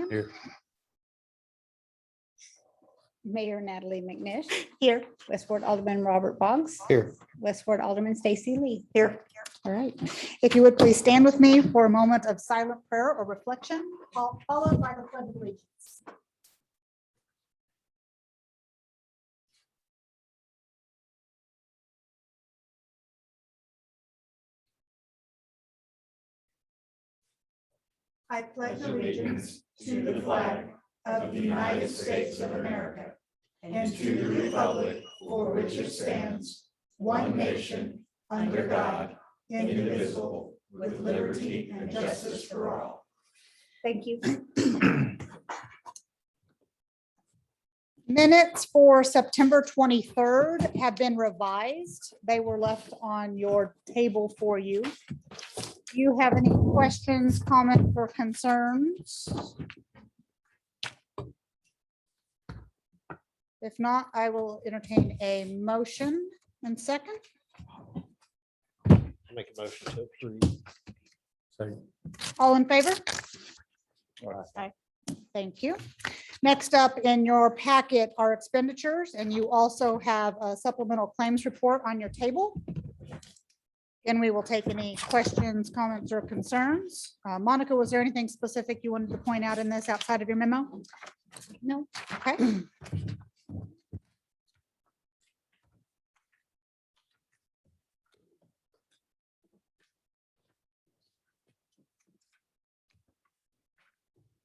Alderman. Here. Mayor Natalie McNish. Here. Westward Alderman Robert Boggs. Here. Westward Alderman Stacy Lee. Here. All right. If you would please stand with me for a moment of silent prayer or reflection, followed by the pledge of allegiance. I pledge allegiance to the flag of the United States of America and to the republic for which it stands, one nation, under God, indivisible, with liberty and justice for all. Thank you. Minutes for September 23rd have been revised. They were left on your table for you. Do you have any questions, comments, or concerns? If not, I will entertain a motion and second. Make a motion to approve. Second. All in favor? All right. Thank you. Next up in your packet are expenditures, and you also have a supplemental claims report on your table. And we will take any questions, comments, or concerns. Monica, was there anything specific you wanted to point out in this outside of your memo? No. Okay.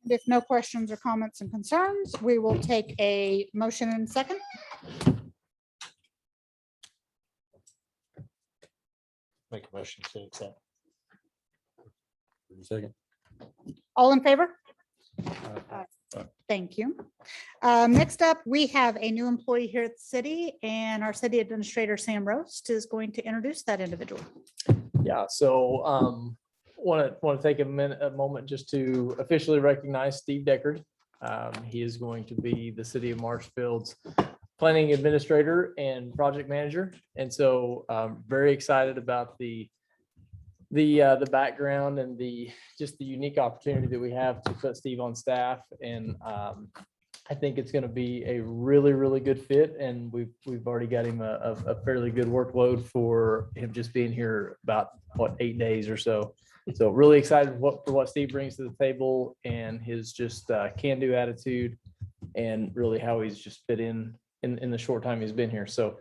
If no questions or comments and concerns, we will take a motion and second. Make a motion to accept. Second. All in favor? Thank you. Next up, we have a new employee here at the city, and our city administrator, Sam Roast, is going to introduce that individual. Yeah, so want to take a moment just to officially recognize Steve Deckard. He is going to be the city of Marshfield's planning administrator and project manager. And so very excited about the background and just the unique opportunity that we have to put Steve on staff. And I think it's going to be a really, really good fit. And we've already got him a fairly good workload for him just being here about 8 days or so. So really excited for what Steve brings to the table and his just can-do attitude and really how he's just fit in the short time he's been here. So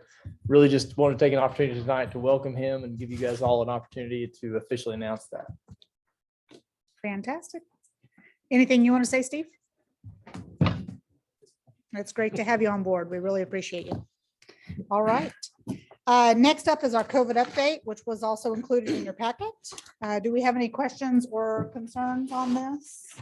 really just want to take an opportunity tonight to welcome him and give you guys all an opportunity to officially announce that. Fantastic. Anything you want to say, Steve? It's great to have you on board. We really appreciate you. All right. Next up is our COVID update, which was also included in your packet. Do we have any questions or concerns on this?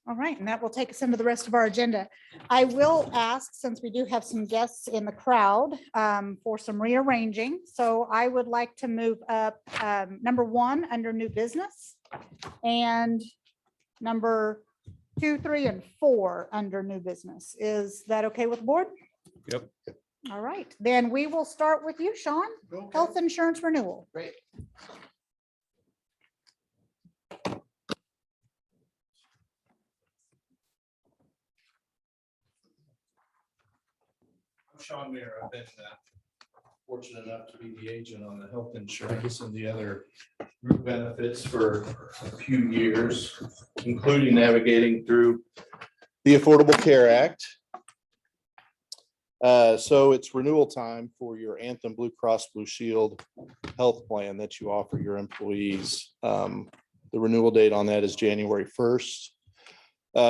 All right, and that will take us into the rest of our agenda. I will ask, since we do have some guests in the crowd, for some rearranging. So I would like to move up number 1 under new business and number 2, 3, and 4 under new business. Is that okay with the board? Yep. All right, then we will start with you, Sean. Okay. Health insurance renewal. Great. I'm Sean Mayer. I've been fortunate enough to be the agent on the health insurance and the other group benefits for a few years, including navigating through the Affordable Care Act. So it's renewal time for your Anthem Blue Cross Blue Shield health plan that you offer your employees. The renewal date on that is January 1st.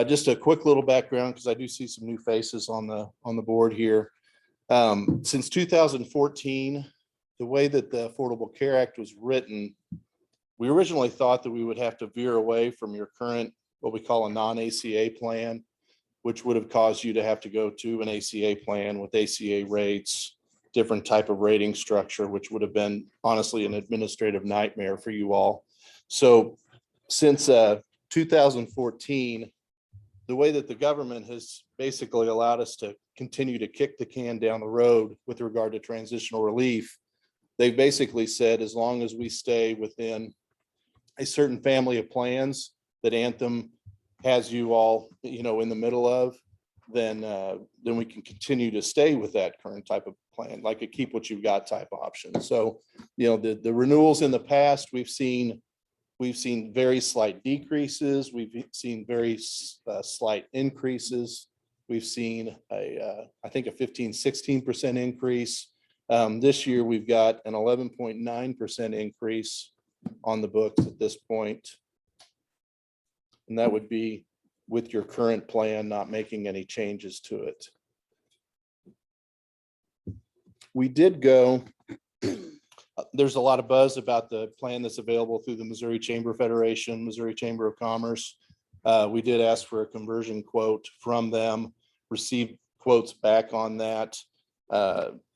Just a quick little background, because I do see some new faces on the board here. Since 2014, the way that the Affordable Care Act was written, we originally thought that we would have to veer away from your current, what we call a non-ACA plan, which would have caused you to have to go to an ACA plan with ACA rates, different type of rating structure, which would have been honestly an administrative nightmare for you all. So since 2014, the way that the government has basically allowed us to continue to kick the can down the road with regard to transitional relief, they've basically said, as long as we stay within a certain family of plans that Anthem has you all, in the middle of, then we can continue to stay with that current type of plan, like a keep what you've got type option. So, the renewals in the past, we've seen very slight decreases. We've seen very slight increases. We've seen I think a 16% increase. This year, we've got an 11.9% increase on the books at this point. And that would be with your current plan, not making any changes to it. We did go, there's a lot of buzz about the plan that's available through the Missouri Chamber Federation, Missouri Chamber of Commerce. We did ask for a conversion quote from them, received quotes back on that.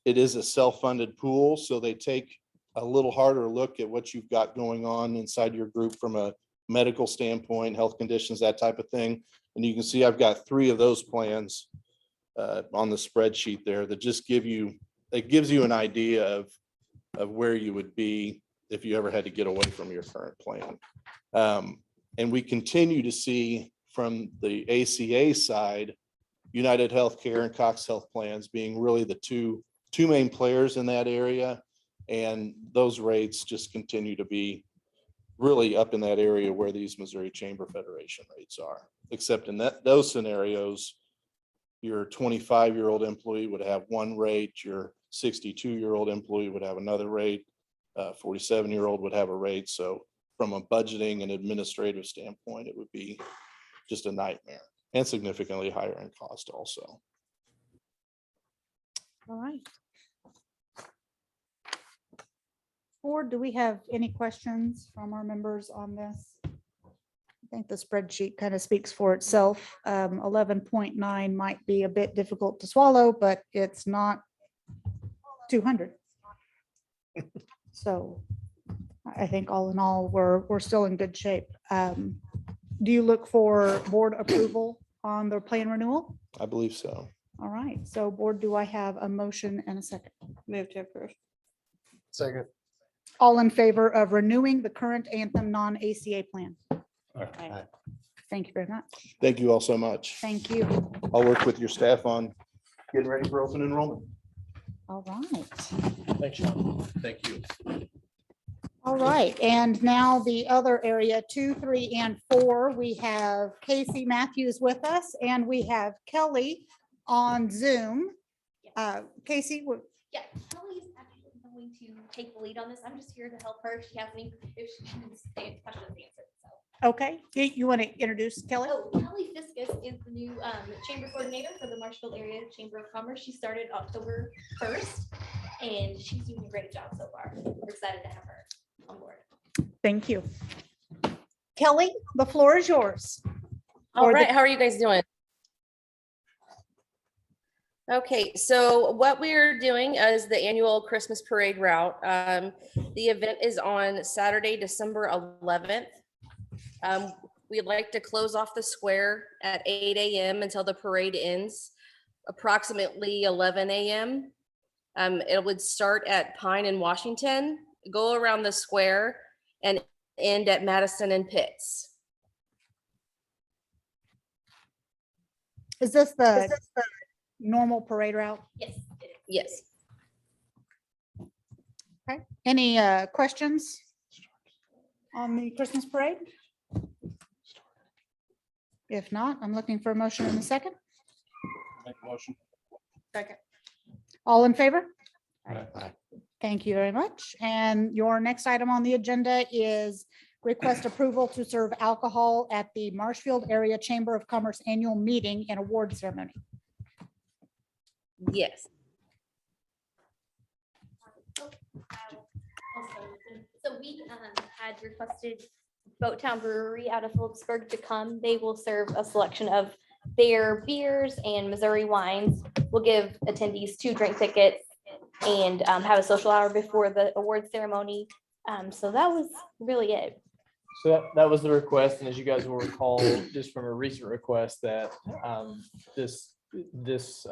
It is a self-funded pool, so they take a little harder look at what you've got going on inside your group from a medical standpoint, health conditions, that type of thing. And you can see I've got 3 of those plans on the spreadsheet there that just gives you an idea of where you would be if you ever had to get away from your current plan. And we continue to see from the ACA side, United Healthcare and Cox Health Plans being really the two main players in that area. And those rates just continue to be really up in that area where these Missouri Chamber Federation rates are, except in those scenarios, your 25-year-old employee would have one rate, your 62-year-old employee would have another rate, 47-year-old would have a rate. So from a budgeting and administrative standpoint, it would be just a nightmare and significantly higher in cost also. All right. Board, do we have any questions from our members on this? I think the spreadsheet kind of speaks for itself. 11.9 might be a bit difficult to swallow, but it's not 200. So I think all in all, we're still in good shape. Do you look for board approval on the plan renewal? I believe so. All right, so board, do I have a motion and a second? Move to approve. Second. All in favor of renewing the current Anthem non-ACA plan? Aye. Thank you very much. Thank you all so much. Thank you. I'll work with your staff on getting ready for open enrollment. All right. Thanks, Sean. Thank you. All right, and now the other area, 2, 3, and 4, we have Casey Matthews with us, and we have Kelly on Zoom. Casey, Yeah, Kelly is actually going to take the lead on this. I'm just here to help her. If she has any, if she needs questions answered. So, okay, you want to introduce Kelly? oh, Kelly Fiskus is the new chamber coordinator for the Marshfield Area Chamber of Commerce. She started October 1st, and she's doing a great job so far. We're excited to have her on board. Thank you. Kelly, the floor is yours. All Or the- right, how are you guys doing? Okay, so what we're doing is the annual Christmas parade route. The event is on Saturday, December 11th. We'd like to close off the square at 8 a.m. until the parade ends, approximately 11 a.m. It would start at Pine and Washington, go around the square, and end at Madison and Pitts. Is this the normal parade route? Yes, it is. Yes. Okay, any questions on the Christmas parade? If not, I'm looking for a motion in a second. Make a motion. Second. All in favor? Aye. Thank you very much. And your next item on the agenda is request approval to serve alcohol at the Marshfield Area Chamber of Commerce Annual Meeting and Award Ceremony. Yes. So we had requested Boattown Brewery out of Phillipsburg to come. They will serve a selection of their beers and Missouri wines. We'll give attendees 2 drink tickets and have a social hour before the award ceremony. So that was really it. So that was the request, and as you guys will recall, just from a recent request that this this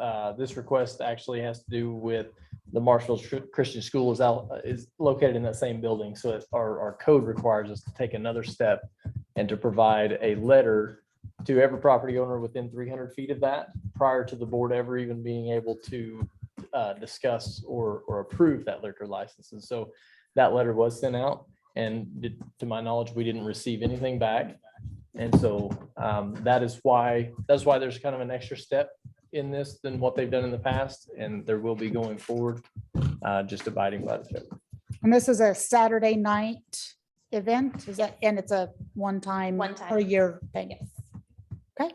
request actually has to do with the Marshfield Christian School is located in that same building. So our code requires us to take another step and to provide a letter to every property owner within 300 feet of that prior to the board ever even being able to discuss or approve that liquor license. And so that letter was sent out, and to my knowledge, we didn't receive anything back. And so that's why there's kind of an extra step in this than what they've done in the past, and there will be going forward, just abiding by the code. And this is a Saturday night event, is that, and it's a one-time per year thing? Yes. Okay.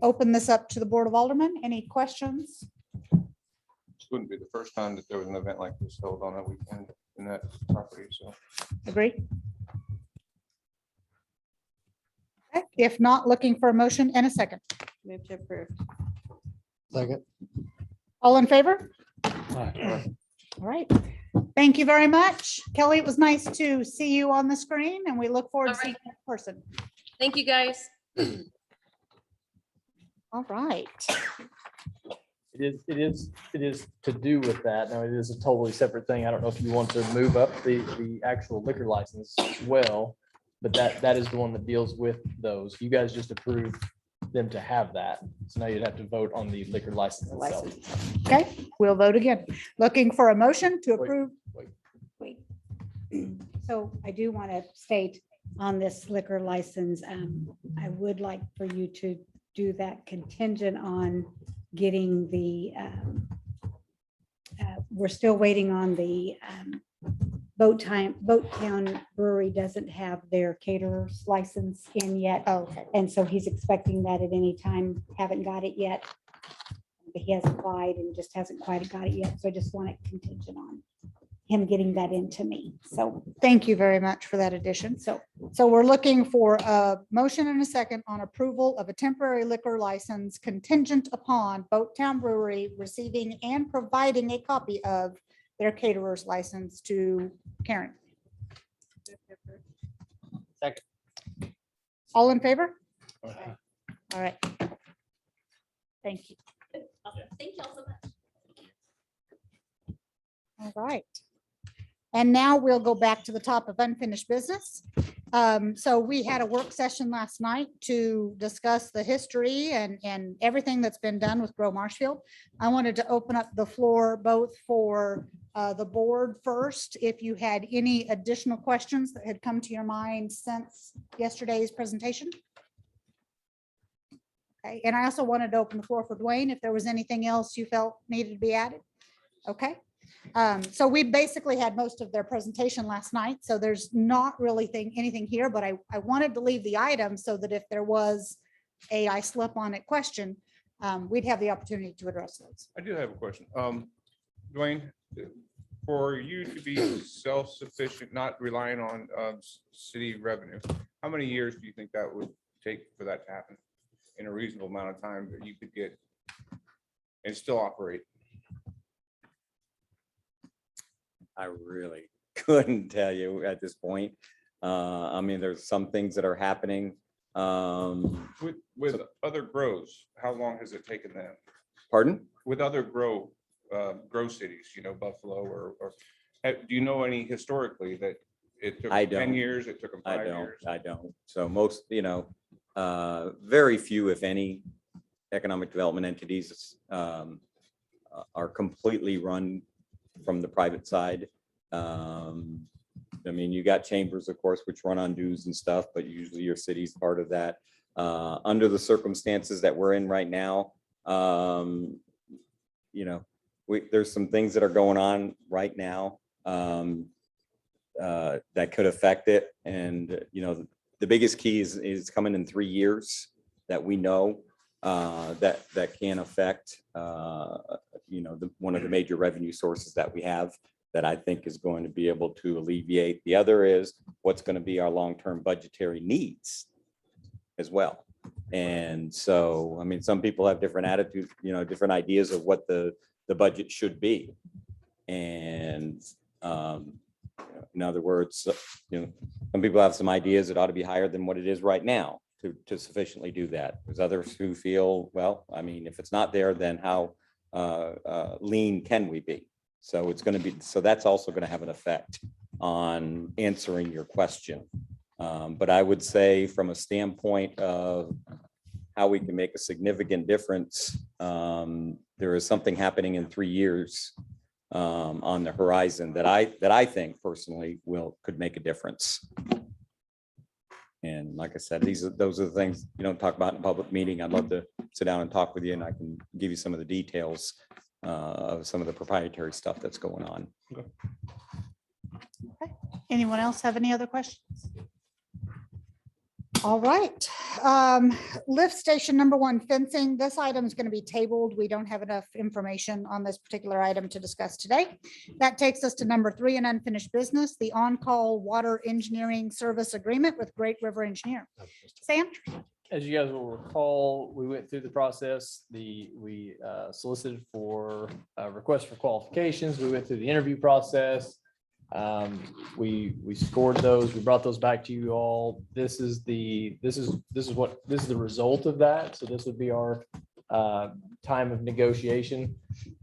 Open this up to the Board of Aldermen. Any questions? This wouldn't be the first time that there was an event like this held on a weekend in that property, so. Agree? Okay. If not, looking for a motion and a second. Move to approve. Second. All in favor? Aye. All right. Thank you very much. Kelly, it was nice to see you on the screen, and we look forward to All seeing right. you in person. Thank you, guys. All right. It is to do with that. Now, it is a totally separate thing. I don't know if you want to move up the actual liquor license as well, but that is the one that deals with those. You guys just approved them to have that. So now you'd have to vote on the liquor license itself. Okay, we'll vote again. Looking for a motion to approve. Wait. So I do want to state on this liquor license, I would like for you to do that contingent on getting the, we're still waiting on the Boattown Brewery doesn't have their caterer's license in yet. Oh, okay. And so he's expecting that at any time, haven't got it yet. But he has applied and just hasn't quite got it yet. So I just want it contingent on him getting that into me. So, Thank you very much for that addition. So we're looking for a motion and a second on approval of a temporary liquor license contingent upon Boattown Brewery receiving and providing a copy of their caterer's license to Karen. Second. All in favor? All right. Thank you. Thank you all so much. All right. And now we'll go back to the top of unfinished business. So we had a work session last night to discuss the history and everything that's been done with Grow Marshfield. I wanted to open up the floor both for the board first, if you had any additional questions that had come to your mind since yesterday's presentation. Okay, and I also wanted to open the floor for Dwayne, if there was anything else you felt needed to be added. Okay. So we basically had most of their presentation last night, so there's not really anything here, but I wanted to leave the item so that if there was I slip on it question, we'd have the opportunity to address those. I do have a question. Dwayne, for you to be self-sufficient, not relying on city revenue, how many years do you think that would take for that to happen in a reasonable amount of time that you could get and still operate? I really couldn't tell you at this point. I mean, there's some things that are happening. With other grows, how long has it taken them? Pardon? With other grow cities, Buffalo or do you know any historically that it took I 10 don't. years, it took them 5 years? I don't. So most, very few, if any, economic development entities are completely run from the private side. I mean, you got chambers, of course, which run on dues and stuff, but usually your city's part of that. Under the circumstances that we're in right now, there's some things that are going on right now that could affect it. And, the biggest key is coming in 3 years that we know that can affect, one of the major revenue sources that we have that I think is going to be able to alleviate. The other is what's going to be our long-term budgetary needs as well. And so, I mean, some people have different attitudes, different ideas of what the budget should be. And in other words, some people have some ideas that ought to be higher than what it is right now. to sufficiently do that. There's others who feel, well, I mean, if it's not there, then how lean can we be? So it's going to be, so that's also going to have an effect on answering your question. But I would say from a standpoint of how we can make a significant difference, there is something happening in 3 years on the horizon that I think personally could make a difference. And like I said, those are the things you don't talk about in a public meeting. I'd love to sit down and talk with you, and I can give you some of the details of some of the proprietary stuff that's going on. Anyone else have any other questions? All right. Lift station number 1, fencing. This item is going to be tabled. We don't have enough information on this particular item to discuss today. That takes us to number 3, an unfinished business, the on-call water engineering service agreement with Great River Engineer. Sam? As you guys will recall, we went through the process. We solicited for requests for qualifications. We went through the interview process. We scored those. We brought those back to you all. This is the result of that. So this would be our time of negotiation.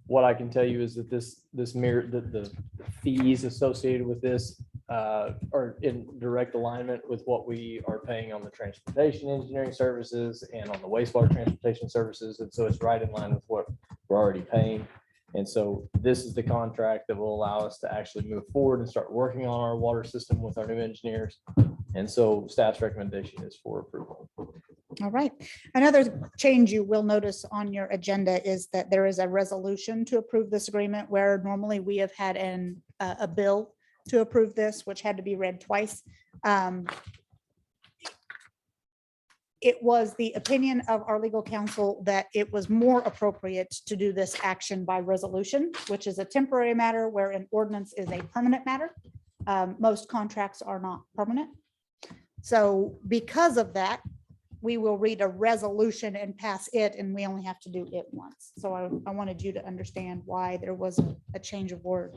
What I can tell you is that the fees associated with this are in direct alignment with what we are paying on the transportation engineering services and on the wastewater transportation services. And so it's right in line with what we're already paying. And so this is the contract that will allow us to actually move forward and start working on our water system with our new engineers. And so staff's recommendation is for approval. All right. Another change you will notice on your agenda is that there is a resolution to approve this agreement, where normally we have had a bill to approve this, which had to be read twice. It was the opinion of our legal counsel that it was more appropriate to do this action by resolution, which is a temporary matter, where an ordinance is a permanent matter. Most contracts are not permanent. So because of that, we will read a resolution and pass it, and we only have to do it once. So I wanted you to understand why there was a change of word.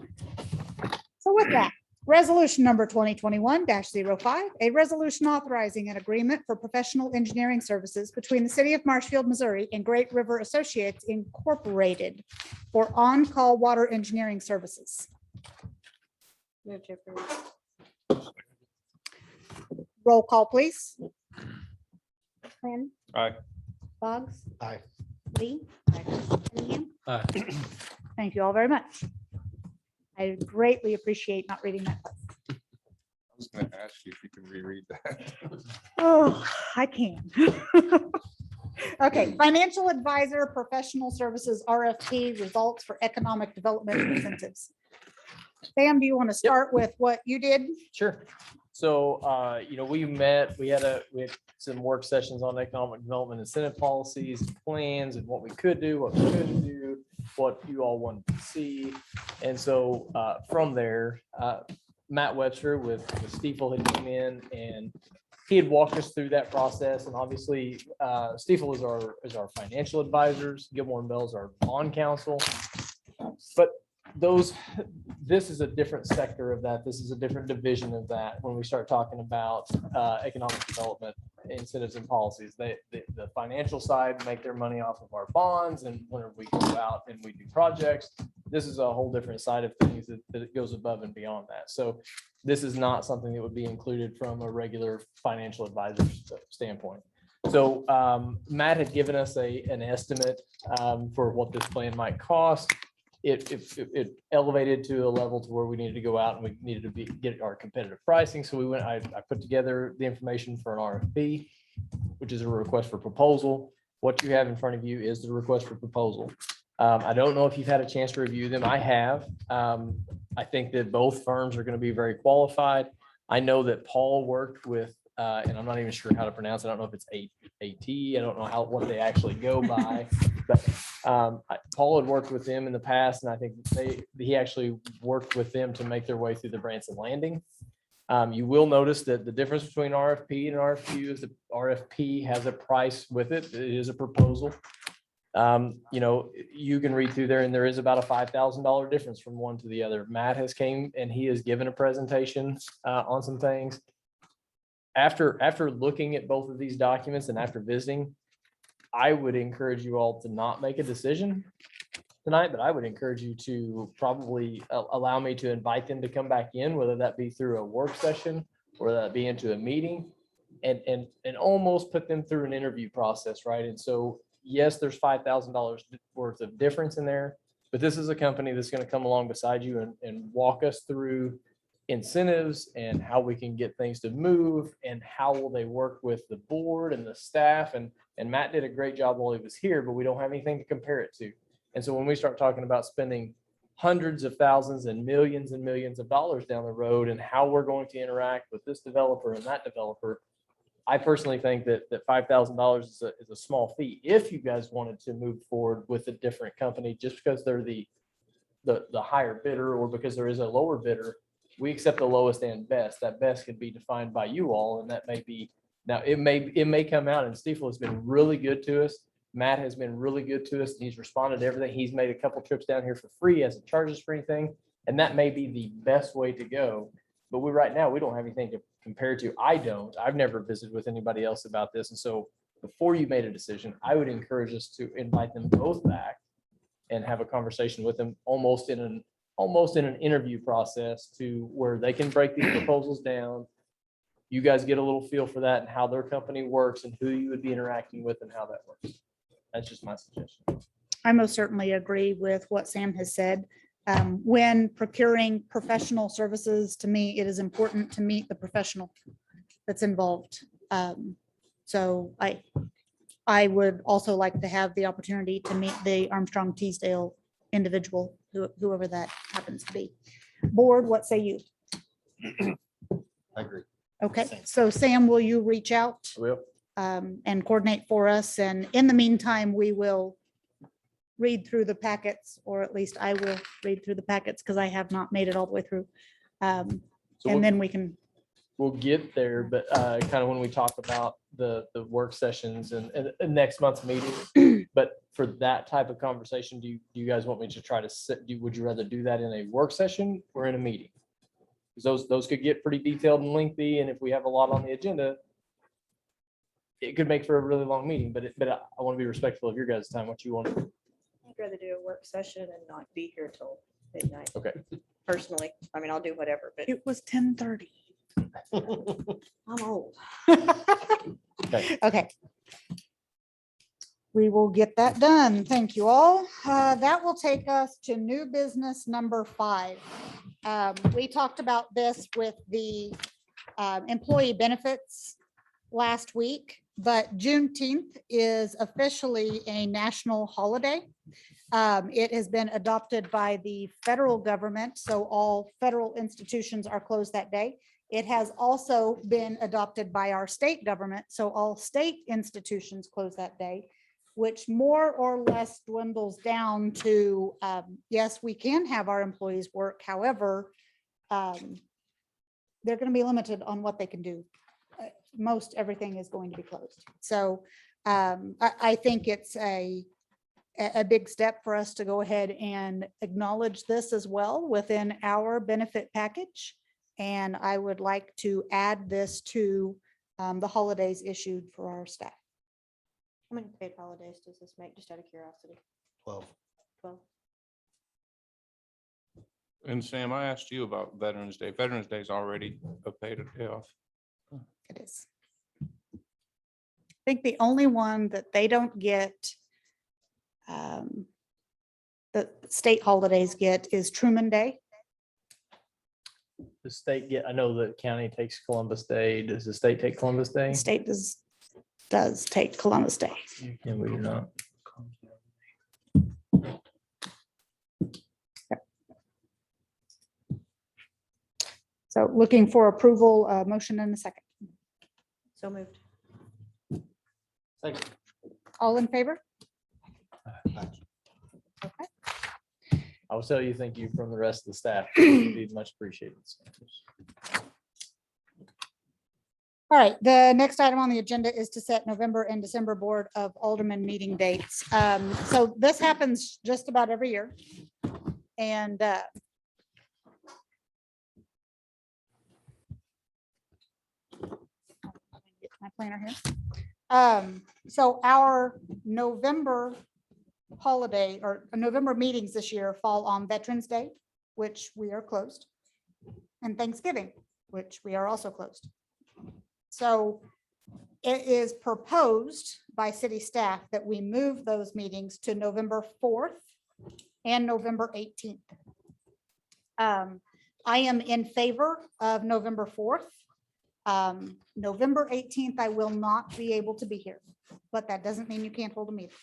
So with that, resolution number 2021-05, a resolution authorizing an agreement for professional engineering services between the city of Marshfield, Missouri and Great River Associates Incorporated for on-call water engineering services. Move to approve. Roll call, please. Quinn. Aye. Boggs. Aye. Lee. Cunningham. Thank you all very much. I greatly appreciate not reading that. I was going to ask you if you could reread that. Oh, I can. Okay, financial advisor, professional services, RFP, results for economic development incentives. Sam, do you want to start with what you did? Sure. So, we met, we had some work sessions on economic development incentive policies, and plans, and what we could do, what we couldn't do, what you all wanted to see. And so from there, Matt Webster with Stiefel had come in, and he had walked us through that process. And obviously Stiefel is our financial advisors. Gilmore and Bell is our bond counsel. But this is a different sector of that. This is a different division of that. When we start talking about economic development incentives and policies, the financial side make their money off of our bonds, and whenever we go out and we do projects, this is a whole different side of things that it goes above and beyond that. So this is not something that would be included from a regular financial advisor standpoint. So Matt had given us an estimate for what this plan might cost. It elevated to a level to where we needed to go out and we needed to get our competitive pricing. So I put together the information for an RFP, which is a request for proposal. What you have in front of you is the request for proposal. I don't know if you've had a chance to review them. I have. I think that both firms are going to be very qualified. I know that Paul worked with, and I'm not even sure how to pronounce it. I don't know if it's AT. I don't know what they actually go by, but Paul had worked with them in the past, and I think he actually worked with them to make their way through the Branson Landing. You will notice that the difference between RFP and RFQ is the RFP has a price with it. It is a proposal. You can read through there, and there is about a $5,000 difference from one to the other. Matt has came and he has given a presentation on some things. after looking at both of these documents and after visiting, I would encourage you all to not make a decision tonight, but I would encourage you to probably allow me to invite them to come back in, whether that be through a work session, or that be into a meeting, and almost put them through an interview process, right? And so, yes, there's $5,000 worth of difference in there, but this is a company that's going to come along beside you and walk us through incentives and how we can get things to move and how will they work with the board and the staff. And Matt did a great job while he was here, but we don't have anything to compare it to. And so when we start talking about spending hundreds of thousands and millions of dollars down the road and how we're going to interact with this developer and that developer, I personally think that $5,000 is a small fee. If you guys wanted to move forward with a different company, just because they're the higher bidder or because there is a lower bidder, we accept the lowest and best. That best could be defined by you all, and that may be, now it may come out, and Stiefel has been really good to us. Matt has been really good to us. He's responded to everything. He's made a couple trips down here for free as a charges for anything, and that may be the best way to go. But right now, we don't have anything to compare to. I've never visited with anybody else about this. And so before you made a decision, I would encourage us to invite them both back and have a conversation with them almost in an interview process to where they can break these proposals down. You guys get a little feel for that and how their company works and who you would be interacting with and how that works. That's just my suggestion. I most certainly agree with what Sam has said. When procuring professional services, to me, it is important to meet the professional that's involved. So I would also like to have the opportunity to meet the Armstrong Teasdale individual, whoever that happens to be. Board, what say you? I agree. Okay, so Sam, will you reach out Will. and coordinate for us? And in the meantime, we will read through the packets, or at least I will read through the packets because I have not made it all the way through. And then we can. We'll get there, but kind of when we talk about the work sessions and next month's meeting, but for that type of conversation, do you guys want me to try to would you rather do that in a work session or in a meeting? Because those could get pretty detailed and lengthy, and if we have a lot on the agenda, it could make for a really long meeting, but I want to be respectful of your guys' time. What you want to do? I'd rather do a work session and not be here till midnight. Okay. Personally, I mean, I'll do whatever, but It was 10:30. I'm old. Okay. We will get that done. Thank you all. That will take us to new business number 5. We talked about this with the employee benefits last week, but Juneteenth is officially a national holiday. It has been adopted by the federal government, so all federal institutions are closed that day. It has also been adopted by our state government, so all state institutions close that day, which more or less dwindles down to, yes, we can have our employees work. However, they're going to be limited on what they can do. Most everything is going to be closed. So I think it's a big step for us to go ahead and acknowledge this as well within our benefit package. And I would like to add this to the holidays issued for our staff. How many paid holidays does this make, just out of curiosity? 12. 12. And Sam, I asked you about Veterans Day. Veterans Day is already a paid day off. It is. I think the only one that they don't get, the state holidays get, is Truman Day. The state I know the county takes Columbus Day. Does the state take Columbus Day? The state does take Columbus Day. And we do not. So looking for approval, motion in a second. So moved. Thank you. All in favor? I will tell you, thank you from the rest of the staff. It'd be much appreciated. All right, the next item on the agenda is to set November and December Board of Alderman meeting dates. So this happens just about every year. And my planner here. So our November holiday or November meetings this year fall on Veterans Day, which we are closed, and Thanksgiving, which we are also closed. So it is proposed by city staff that we move those meetings to November 4th and November 18th. I am in favor of November 4th. November 18th, I will not be able to be here, but that doesn't mean you can't hold a meeting.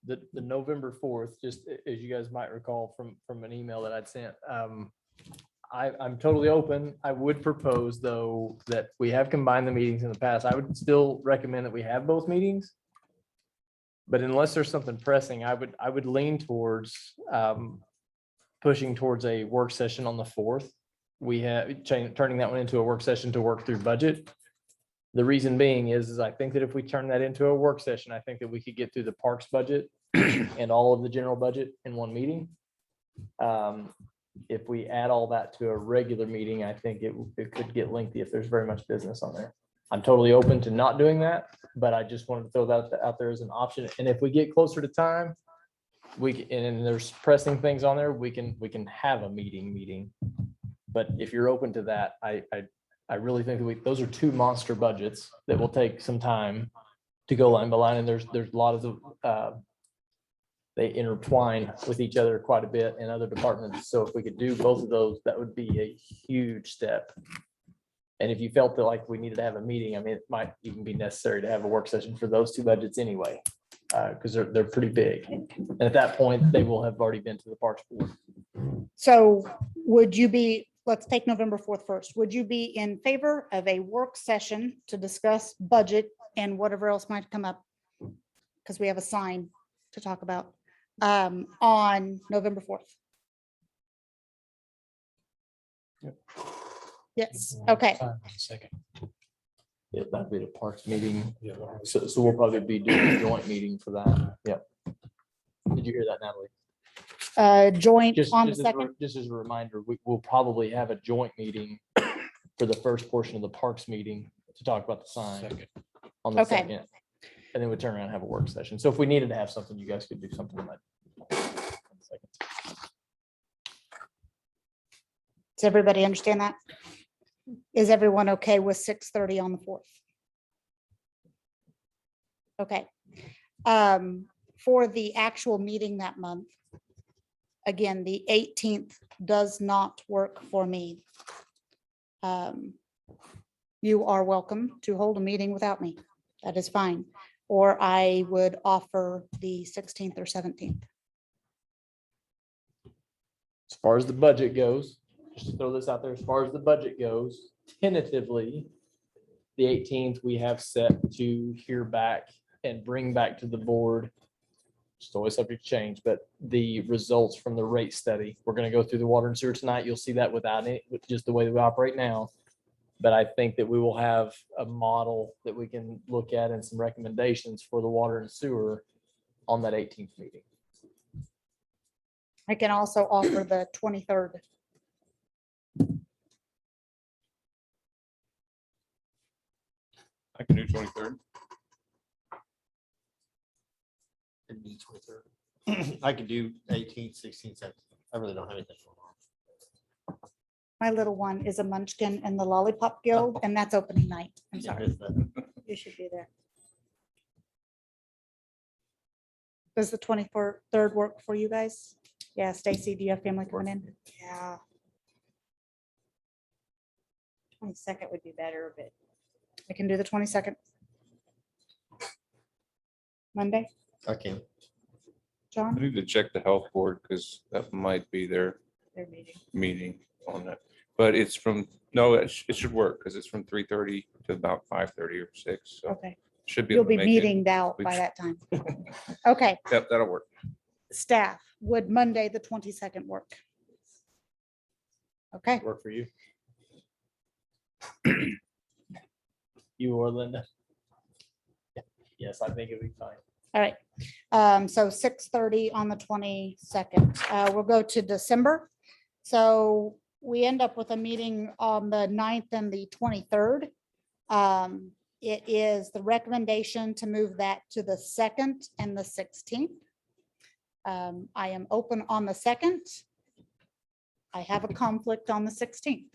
The November 4th, just as you guys might recall from an email that I'd sent, I'm totally open. I would propose, though, that we have combined the meetings in the past. I would still recommend that we have both meetings. But unless there's something pressing, I would lean towards pushing towards a work session on the 4th. We have turning that one into a work session to work through budget. The reason being is I think that if we turn that into a work session, I think that we could get through the parks budget and all of the general budget in one meeting. If we add all that to a regular meeting, I think it could get lengthy if there's very much business on there. I'm totally open to not doing that, but I just wanted to throw that out there as an option. And if we get closer to time, and there's pressing things on there, we can have a meeting. But if you're open to that, I really think that those are two monster budgets that will take some time to go line by line. And there's a lot of they intertwine with each other quite a bit in other departments. So if we could do both of those, that would be a huge step. And if you felt that like we needed to have a meeting, I mean, it might even be necessary to have a work session for those two budgets anyway, because they're pretty big. And at that point, they will have already been to the Parks Board. So would you be, let's take November 4th first. Would you be in favor of a work session to discuss budget and whatever else might come up? Because we have a sign to talk about on November 4th. Yep. Yes, okay. Second. Yeah, that'd be the Parks meeting. So we'll probably be doing a joint meeting for that. Yep. Did you hear that, Natalie? Joint Just on the as a second. just as a reminder, we'll probably have a joint meeting for the first portion of the Parks meeting to talk about the sign on the Okay. second. And then we turn around and have a work session. So if we needed to have something, you guys could do something like that. Does everybody understand that? Is everyone okay with 6:30 on the 4th? Okay. For the actual meeting that month, again, the 18th does not work for me. You are welcome to hold a meeting without me. That is fine. Or I would offer the 16th or 17th. As far as the budget goes, just to throw this out there, as far as the budget goes, tentatively, the 18th, we have set to hear back and bring back to the board. It's always subject to change, but the results from the rate study, we're going to go through the water and sewer tonight. You'll see that without it, with just the way that we operate now. But I think that we will have a model that we can look at and some recommendations for the water and sewer on that 18th meeting. I can also offer the 23rd. I can do 23rd. I could do 18th, 16th, 17th. I really don't have anything going on. My little one is a munchkin in the Lollipop Guild, and that's opening night. I'm sorry. You should be there. Does the 23rd work for you guys? Yeah, Stacy, do you have family coming in? Yeah. 22nd would be better, but I can do the 22nd. Monday, Okay. I John? need to check the health board because that might be their their meeting. meeting on that. But it's from, no, it should work because it's from 3:30 to about 5:30 or 6. So Okay, should be. you'll able to be make it. meetinged out by that time. Okay, Yep, that'll work. staff, would Monday, the 22nd work? Okay, Work for you? You or Linda? Yes, I think it'd be fine. all right. So 6:30 on the 22nd. We'll go to December. So we end up with a meeting on the 9th and the 23rd. It is the recommendation to move that to the 2nd and the 16th. I am open on the 2nd. I have a conflict on the 16th.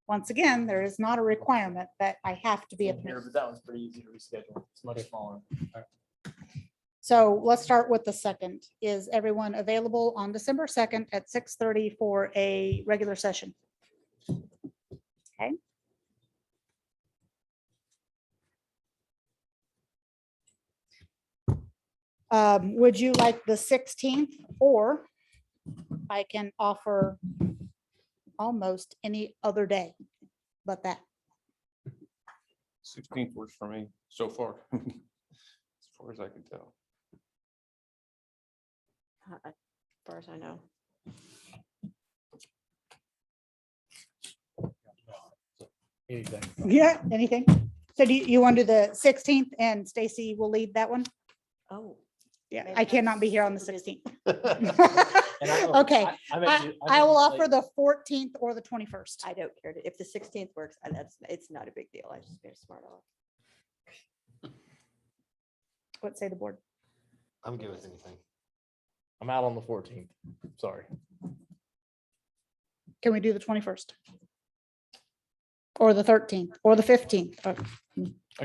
Once again, there is not a requirement that I have to be at the Here, meeting. but that one's pretty easy to reschedule. It's much smaller. So let's start with the 2nd. Is everyone available on December 2nd at 6:30 for a regular session? Okay. Would you like the 16th, or I can offer almost any other day but that? 16th works for me so far. As far as I can tell. As far as I know. Anything. Yeah, anything? So do you want to do the 16th and Stacy will lead that one? Oh. Yeah, Maybe I cannot I'm be here on the super busy. 16th. And I don't- Okay, I meant I you- I will meant you offer the 14th or the 21st. I don't care. If the 16th works, it's not a big deal. I just being smart off. What say the board? I'm good with anything. I'm out on the 14th. Sorry. Can we do the 21st? Or the 13th or the 15th?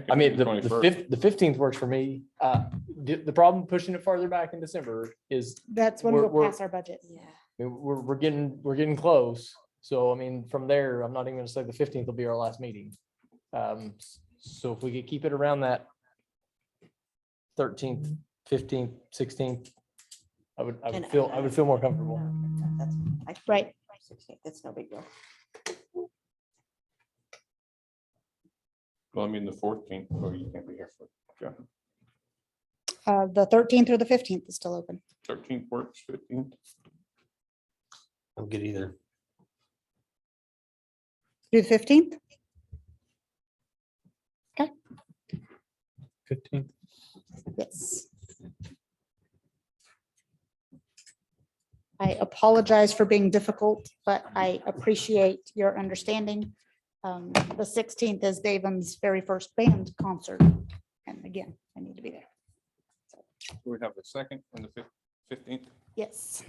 I mean, the 21st. 15th works for me. The problem pushing it farther back in December is That's when We're- we'll we're- pass our budget. Yeah. I mean, we're getting close. So I mean, from there, I'm not even gonna say the 15th will be our last meeting. So if we could keep it around that 13th, 15th, 16th, I would And feel more comfortable. That's, I, Right. 16th, it's no big deal. Well, I mean, the 14th, oh, you can't be here for, yeah. The 13th or the 15th is still open. 13th works, 15th. I'm good either. Do the 15th? 15th. Yes. I apologize for being difficult, but I appreciate your understanding. The 16th is Davin's very first band concert. And again, I need to be there. We have the 2nd and the 15th. Yes.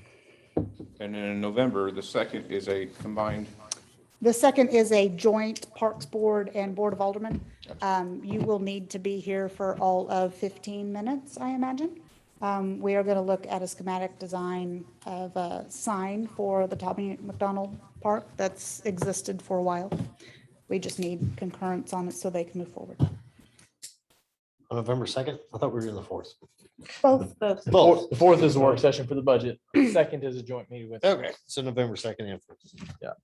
And then in November, the 2nd is a combined, The 2nd is a joint Parks Board and Board of Aldermen. You will need to be here for all of 15 minutes, I imagine. We are going to look at a schematic design of a sign for the Tommy McDonald Park that's existed for a while. We just need concurrence on it so they can move forward. On November 2nd, I thought we were doing the 4th. Both. Both. Both. The 4th is the work session for the budget. 2nd is a joint meeting with. Okay, so November 2nd and 1st.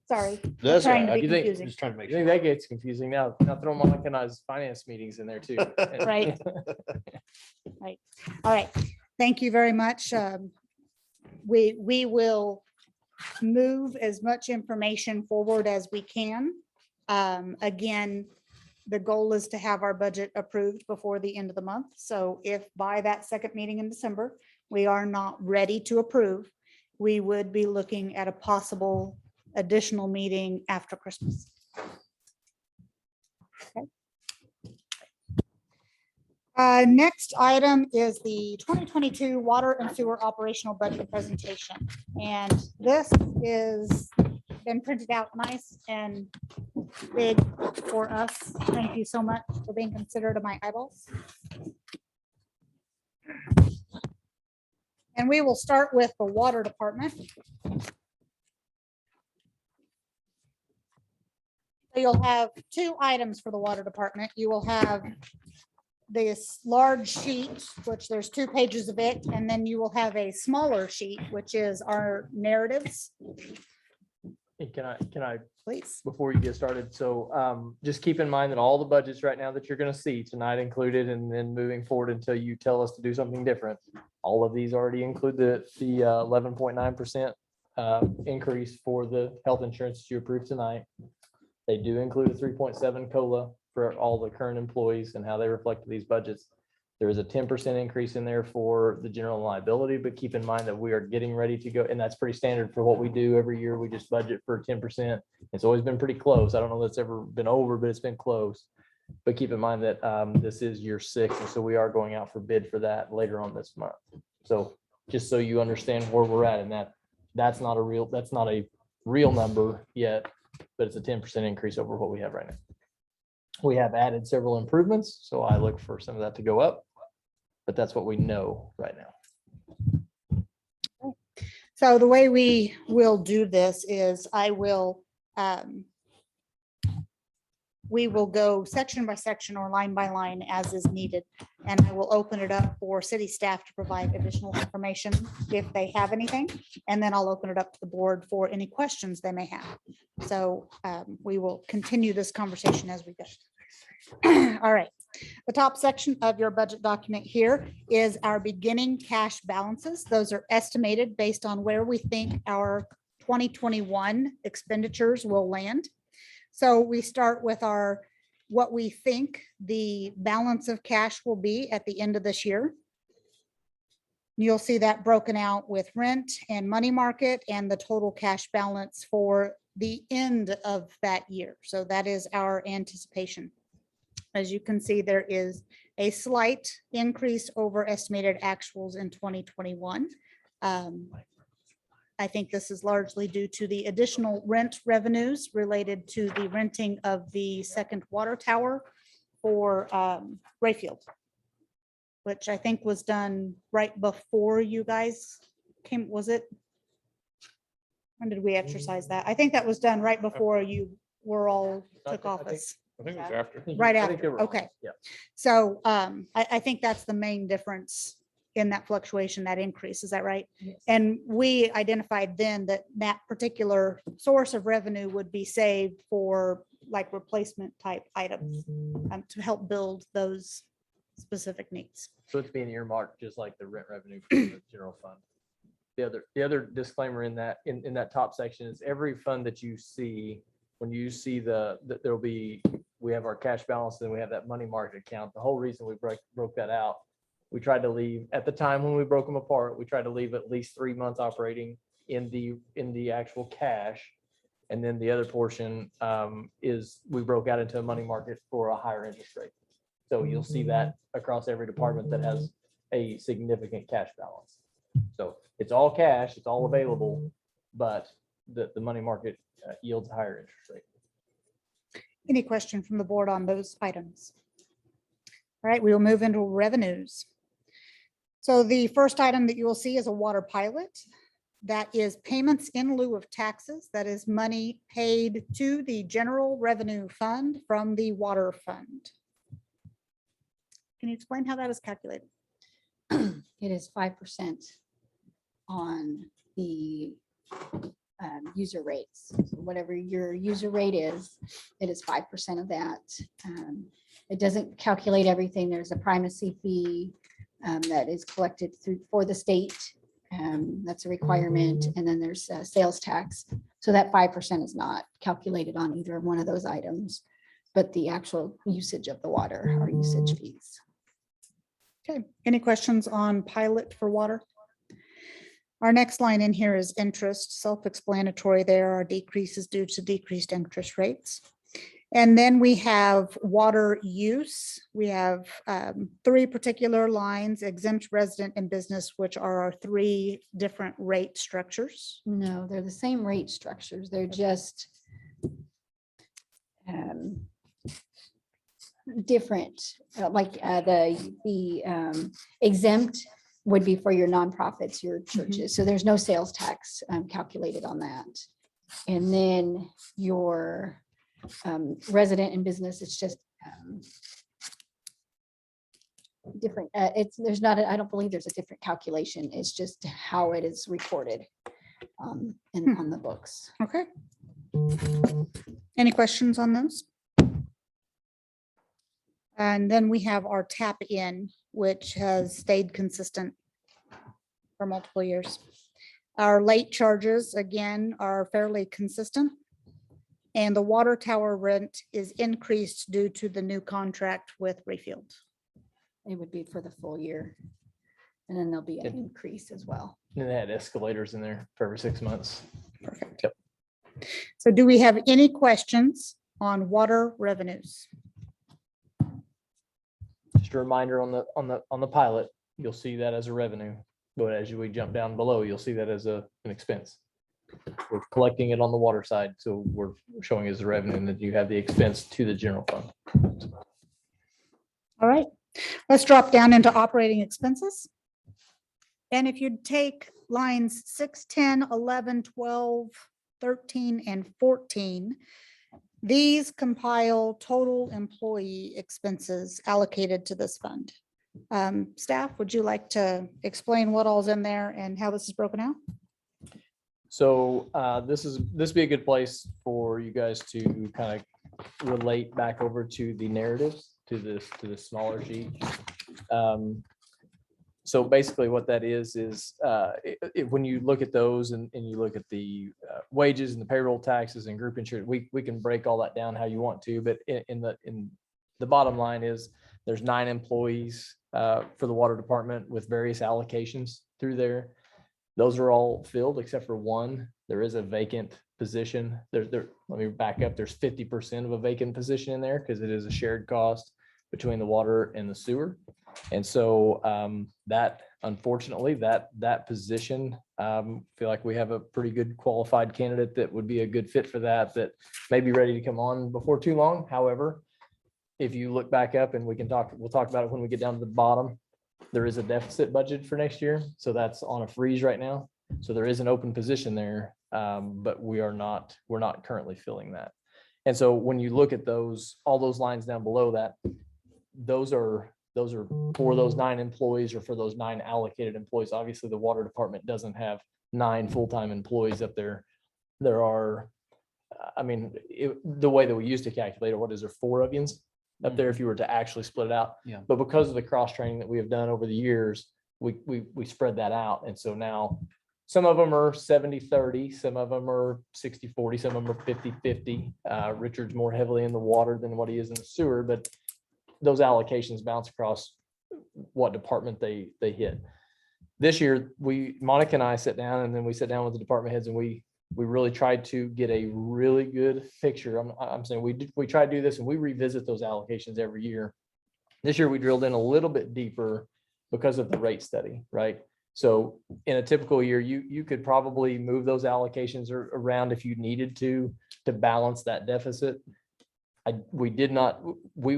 Sorry. That's trying to all right. be You think- confusing. Just trying to I make think sure. that gets confusing now. Now throw Monica's finance meetings in there too. Right. All right. Thank you very much. We will move as much information forward as we can. Again, the goal is to have our budget approved before the end of the month. So if by that second meeting in December, we are not ready to approve, we would be looking at a possible additional meeting after Christmas. Next item is the 2022 water and sewer operational budget presentation. And this is been printed out nice and big for us. Thank you so much for being considerate of my eyeballs. And we will start with the water department. So you'll have two items for the water department. You will have this large sheet, which there's 2 pages of it, and then you will have a smaller sheet, which is our narratives. Hey, Can I, Please. before you get started, so just keep in mind that all the budgets right now that you're gonna see tonight included, and then moving forward until you tell us to do something different. All of these already include the 11.9% increase for the health insurance that you approved tonight. They do include a 3.7 COLA for all the current employees and how they reflect these budgets. There is a 10% increase in there for the general liability, but keep in mind that we are getting ready to go, and that's pretty standard for what we do every year. We just budget for 10%. It's always been pretty close. I don't know if it's ever been over, but it's been close. But keep in mind that this is year 6, and so we are going out for bid for that later on this month. So just so you understand where we're at, and that's not a real number yet, but it's a 10% increase over what we have right now. We have added several improvements, so I look for some of that to go up, but that's what we know right now. So the way we will do this is we will go section by section or line by line as is needed. And I will open it up for city staff to provide additional information if they have anything. And then I'll open it up to the board for any questions they may have. So we will continue this conversation as we go. All right. The top section of your budget document here is our beginning cash balances. Those are estimated based on where we think our 2021 expenditures will land. So we start with what we think the balance of cash will be at the end of this year. You'll see that broken out with rent and money market and the total cash balance for the end of that year. So that is our anticipation. As you can see, there is a slight increase over estimated actuals in 2021. I think this is largely due to the additional rent revenues related to the renting of the second water tower for Rayfield, which I think was done right before you guys came. Was it? When did we exercise that? I think that was done right before you were all took office. I think it was after. Right I think after, they were- okay. Yeah. So I think that's the main difference in that fluctuation, that increase, is that right? And we identified then that that particular source of revenue would be saved for like replacement type items to help build those specific needs. So it's being earmarked just like the rent revenue for the general fund. The other disclaimer in that top section is every fund that you see, when you see we have our cash balance and we have that money market account. The whole reason we broke that out, we tried to leave at the time when we broke them apart, we tried to leave at least 3 months operating in the actual cash. And then the other portion is we broke out into a money market for a higher interest rate. So you'll see that across every department that has a significant cash balance. So it's all cash, it's all available, but the money market yields a higher interest rate. Any question from the board on those items? All right, we will move into revenues. So the first item that you will see is a water pilot. That is payments in lieu of taxes. That is money paid to the general revenue fund from the water fund. Can you explain how that is calculated? It is 5% on the user rates. So whatever your user rate is, it is 5% of that. It doesn't calculate everything. There's a primacy fee that is collected for the state. That's a requirement. And then there's sales tax. So that 5% is not calculated on either one of those items, but the actual usage of the water or usage fees. Okay, any questions on pilot for water? Our next line in here is interest, self-explanatory. There are decreases due to decreased interest rates. And then we have water use. We have 3 particular lines: exempt, resident, and business, which are our 3 different rate structures. No, they're the same rate structures. They're just different. Like the exempt would be for your nonprofits, your churches. So there's no sales tax calculated on that. And then your resident and business, it's just different. I don't believe there's a different calculation. It's just how it is recorded on the books. Okay. Any questions on those? And then we have our tap in, which has stayed consistent for multiple years. Our late charges, again, are fairly consistent. And the water tower rent is increased due to the new contract with Rayfield. it would be for the full year. And then there'll be an increase as well. And they had escalators in there for every 6 months. Perfect. So do we have any questions on water revenues? Just a reminder on the pilot, you'll see that as a revenue, but as we jump down below, you'll see that as an expense. We're collecting it on the water side, so we're showing as a revenue, and that you have the expense to the general fund. All right, let's drop down into operating expenses. And if you take lines 6, 10, 11, 12, 13, and 14, these compile total employee expenses allocated to this fund. Staff, would you like to explain what all's in there and how this is broken out? So this be a good place for you guys to kind of relate back over to the narratives, to the smaller sheet. So basically what that is when you look at those and you look at the wages and the payroll taxes and group insurance, we can break all that down how you want to, but in the bottom line is there's 9 employees for the water department with various allocations through there. Those are all filled except for one. There is a vacant position. Let me back up. There's 50% of a vacant position in there because it is a shared cost between the water and the sewer. And so that, unfortunately, that position, feel like we have a pretty good qualified candidate that would be a good fit for that may be ready to come on before too long. However, if you look back up and we'll talk about it when we get down to the bottom, there is a deficit budget for next year. So that's on a freeze right now. So there is an open position there, but we're not currently filling that. And so when you look at all those lines down below that, those are for those 9 employees or for those 9 allocated employees. Obviously, the water department doesn't have 9 full-time employees up there. There are, the way that we used to calculate it, what is there, 4 Ovians up there if you were to actually split it out? Yeah. But because of the cross training that we have done over the years, we spread that out. And so now some of them are 70-30, some of them are 60-40, some of them are 50-50. Richard's more heavily in the water than what he is in the sewer, but those allocations bounce across what department they hit. This year, Monica and I sat down, and then we sat down with the department heads, and we really tried to get a really good picture. I'm saying we try to do this, and we revisit those allocations every year. This year, we drilled in a little bit deeper because of the rate study, right? So in a typical year, you could probably move those allocations around if you needed to balance that deficit. We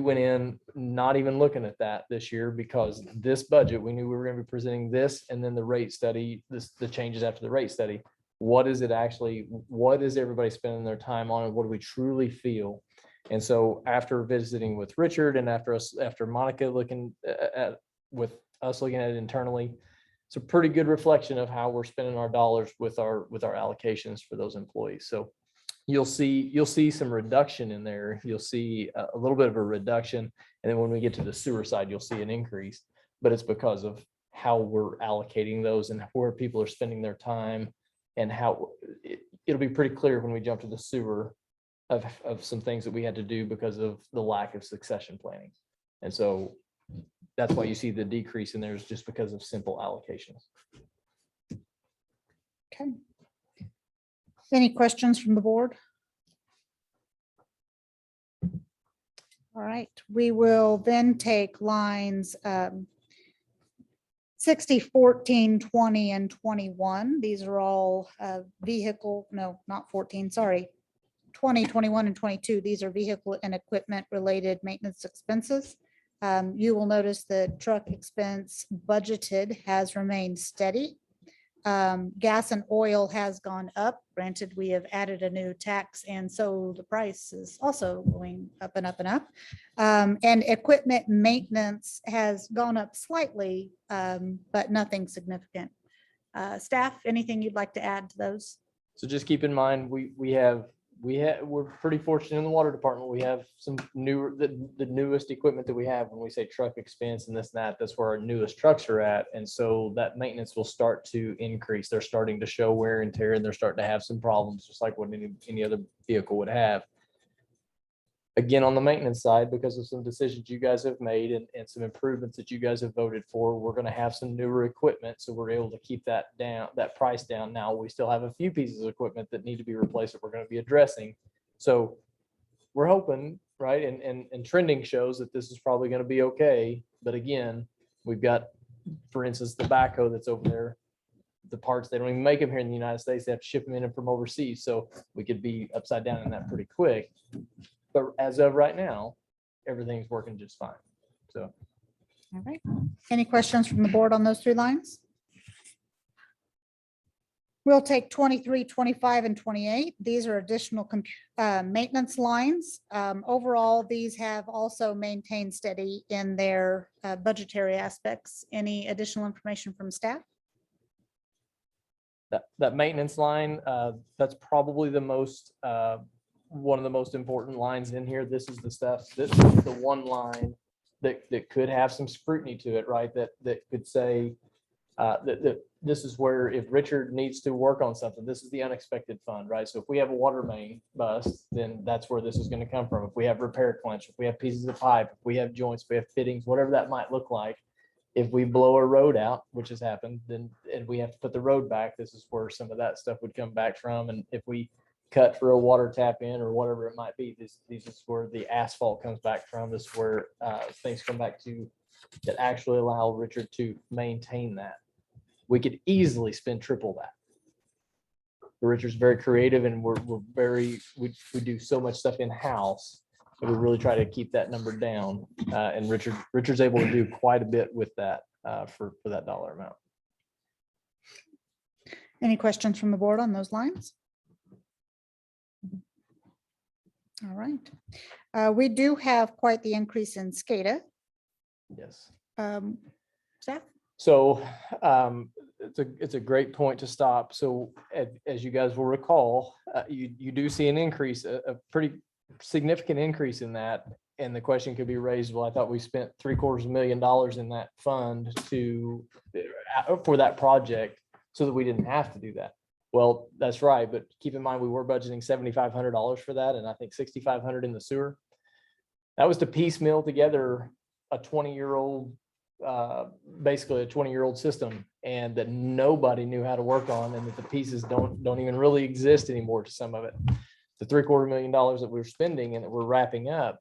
went in not even looking at that this year because this budget, we knew we were going to be presenting this and then the rate study, the changes after the rate study. What is everybody spending their time on and what do we truly feel? And so after visiting with Richard and after Monica looking with us looking at it internally, it's a pretty good reflection of how we're spending our dollars with our allocations for those employees. So you'll see some reduction in there. You'll see a little bit of a reduction. And then when we get to the sewer side, you'll see an increase, but it's because of how we're allocating those and where people are spending their time and how it'll be pretty clear when we jump to the sewer of some things that we had to do because of the lack of succession planning. And so that's why you see the decrease in there is just because of simple allocations. Okay. Any questions from the board? All right, we will then take lines 60, 14, 20, and 21. These are all not 14, sorry. 20, 21, and 22. These are vehicle and equipment related maintenance expenses. You will notice the truck expense budgeted has remained steady. Gas and oil has gone up. Granted, we have added a new tax, and so the price is also going up and up and up. And equipment maintenance has gone up slightly, but nothing significant. Staff, anything you'd like to add to those? So just keep in mind, we're pretty fortunate in the water department. We have some the newest equipment that we have. When we say truck expense and this and that, that's where our newest trucks are at. And so that maintenance will start to increase. They're starting to show wear and tear, and they're starting to have some problems, just like what any other vehicle would have. Again, on the maintenance side, because of some decisions you guys have made and some improvements that you guys have voted for, we're gonna have some newer equipment, so we're able to keep that down, that price down. Now, we still have a few pieces of equipment that need to be replaced that we're gonna be addressing. So we're hoping, right, and trending shows that this is probably gonna be okay. But again, we've got, for instance, the backhoe that's over there. The parts, they don't even make them here in the United States. They have to ship them in from overseas. So we could be upside down in that pretty quick. But as of right now, everything's working just fine. So All right. Any questions from the board on those 3 lines? We'll take 23, 25, and 28. These are additional maintenance lines. Overall, these have also maintained steady in their budgetary aspects. Any additional information from staff? that maintenance line, that's probably the most, one of the most important lines in here. This is the stuff, this is the one line that could have some scrutiny to it, right? That could say, that this is where if Richard needs to work on something, this is the unexpected fund, right? So if we have a water main bust, then that's where this is going to come from. If we have repair clinch, if we have pieces of pipe, if we have joints, we have fittings, whatever that might look like. If we blow a road out, which has happened, then, and we have to put the road back, this is where some of that stuff would come back from. And if we cut for a water tap in or whatever it might be, this is where the asphalt comes back from. This is where things come back to that actually allow Richard to maintain that. We could easily spend triple that. Richard's very creative and we're very, we do so much stuff in-house. We really try to keep that number down. And Richard's able to do quite a bit with that for that dollar amount. Any questions from the board on those lines? All right. We do have quite the increase in SCADA. Yes. Staff? So it's a great point to stop. So as you guys will recall, you do see an increase, a pretty significant increase in that. And the question could be raised, well, I thought we spent $750,000 in that fund for that project so that we didn't have to do that. Well, that's right. But keep in mind, we were budgeting $7,500 for that. And I think $6,500 in the sewer. That was to piecemeal together a 20-year-old, basically a 20-year-old system, and that nobody knew how to work on, and that the pieces don't even really exist anymore to some of it. The $750,000 that we're spending and that we're wrapping up,